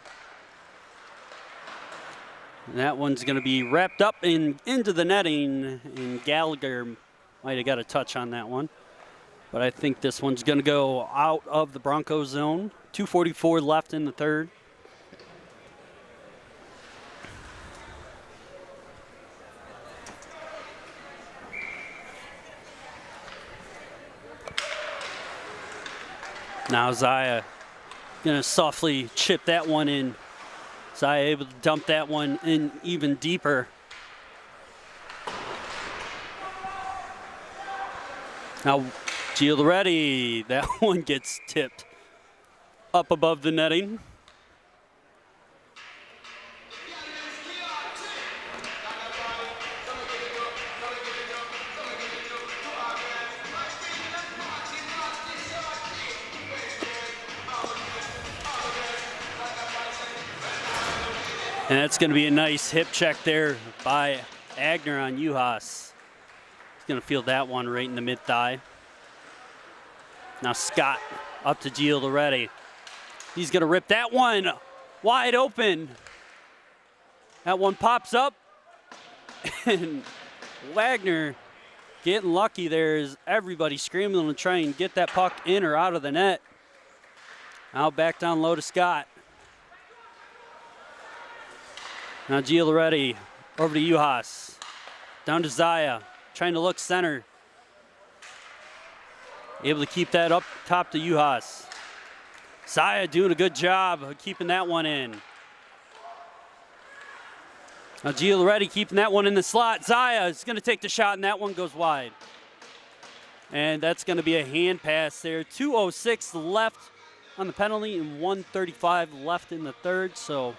And that one's going to be wrapped up into the netting, and Gallagher might have got a touch on that one. But I think this one's going to go out of the Bronco zone. 2:44 left in the third. Now Zaya going to softly chip that one in. Zaya able to dump that one in even deeper. Now Giolletti, that one gets tipped up above the netting. And that's going to be a nice hip check there by Agner on Uhas. He's going to field that one right in the mid-thigh. Now Scott up to Giolletti. He's going to rip that one wide open. That one pops up. And Wagner getting lucky there as everybody screaming to try and get that puck in or out of the net. Now back down low to Scott. Now Giolletti over to Uhas. Down to Zaya, trying to look center. Able to keep that up top to Uhas. Zaya doing a good job of keeping that one in. Now Giolletti keeping that one in the slot. Zaya is going to take the shot, and that one goes wide. And that's going to be a hand pass there. 2:06 left on the penalty and 1:35 left in the third. So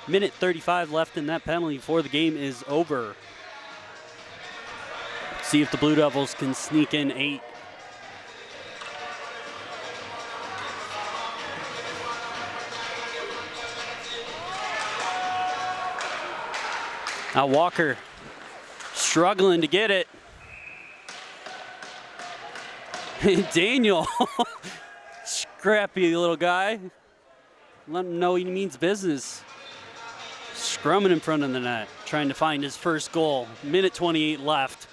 minute 35 left in that penalty before the game is over. See if the Blue Devils can sneak in 8. Now Walker struggling to get it. Daniel, scrappy little guy. Let him know he means business. Scrumming in front of the net, trying to find his first goal. Minute 28 left.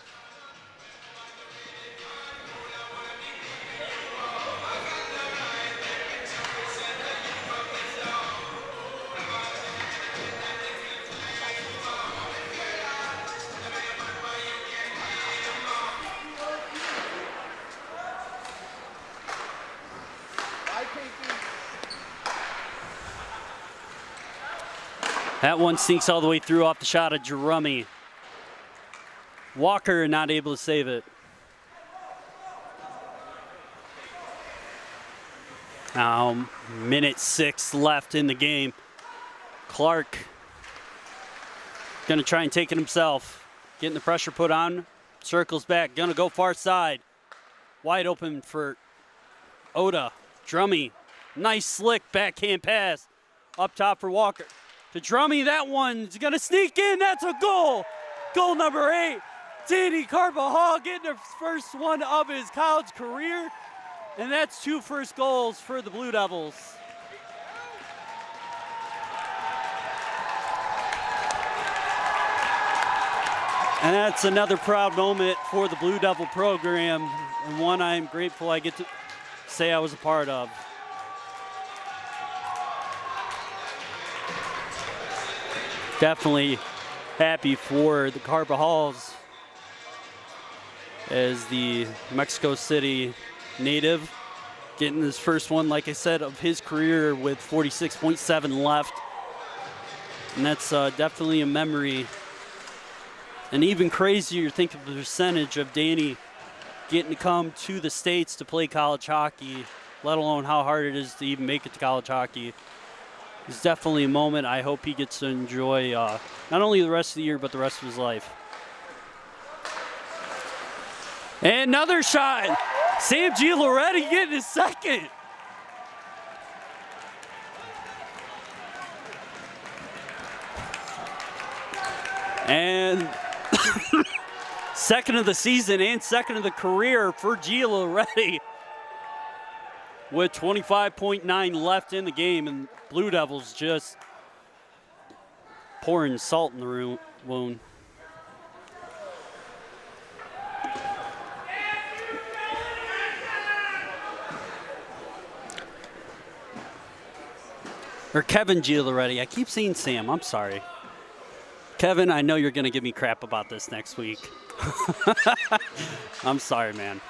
That one sneaks all the way through off the shot of Jerummy. Walker not able to save it. Now, minute 6 left in the game. Clark gonna try and take it himself. Getting the pressure put on, circles back, gonna go far side. Wide open for Oda. Drummy, nice slick backhand pass. Up top for Walker. To Drummy, that one's gonna sneak in, that's a goal. Goal number 8. Danny Carvajal getting the first one of his college career. And that's 2 first goals for the Blue Devils. And that's another proud moment for the Blue Devil program, and one I'm grateful I get to say I was a part of. Definitely happy for the Carvajals as the Mexico City native getting his first one, like I said, of his career with 46.7 left. And that's definitely a memory. And even crazier, think of the percentage of Danny getting to come to the States to play college hockey, let alone how hard it is to even make it to college hockey. It's definitely a moment I hope he gets to enjoy not only the rest of the year, but the rest of his life. And another shot. Sam Giloretti getting his second. And second of the season and second of the career for Giloretti with 25.9 left in the game, and Blue Devils just pouring salt in the wound. Or Kevin Giloretti. I keep saying Sam. I'm sorry. Kevin, I know you're going to give me crap about this next week. I'm sorry, man.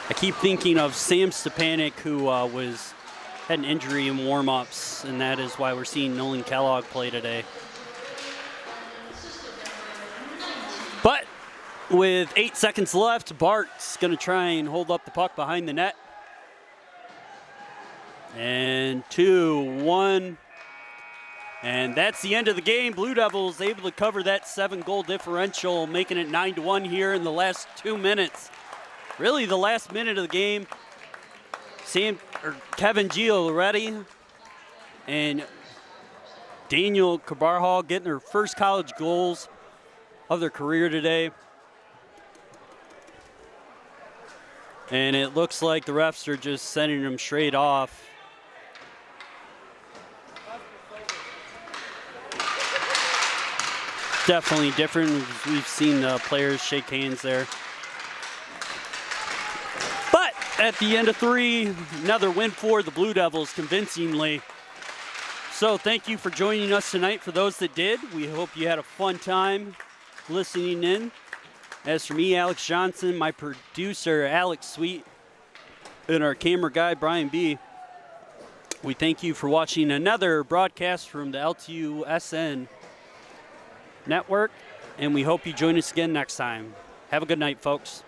I keep thinking of Sam Stepanek, who had an injury in warm-ups, and that is why we're seeing Nolan Kellogg play today. But with 8 seconds left, Bart's going to try and hold up the puck behind the net. And 2-1. And that's the end of the game. Blue Devils able to cover that 7-goal differential, making it 9-1 here in the last 2 minutes. Really, the last minute of the game, Kevin Giloretti and Daniel Carvajal getting their first college goals of their career today. And it looks like the refs are just sending them straight off. Definitely different. We've seen the players shake hands there. But at the end of 3, another win for the Blue Devils convincingly. So thank you for joining us tonight. For those that did, we hope you had a fun time listening in. As for me, Alex Johnson, my producer, Alex Sweet, and our camera guy, Brian B., we thank you for watching another broadcast from the LTUSN Network. and we hope you join us again next time. Have a good night, folks.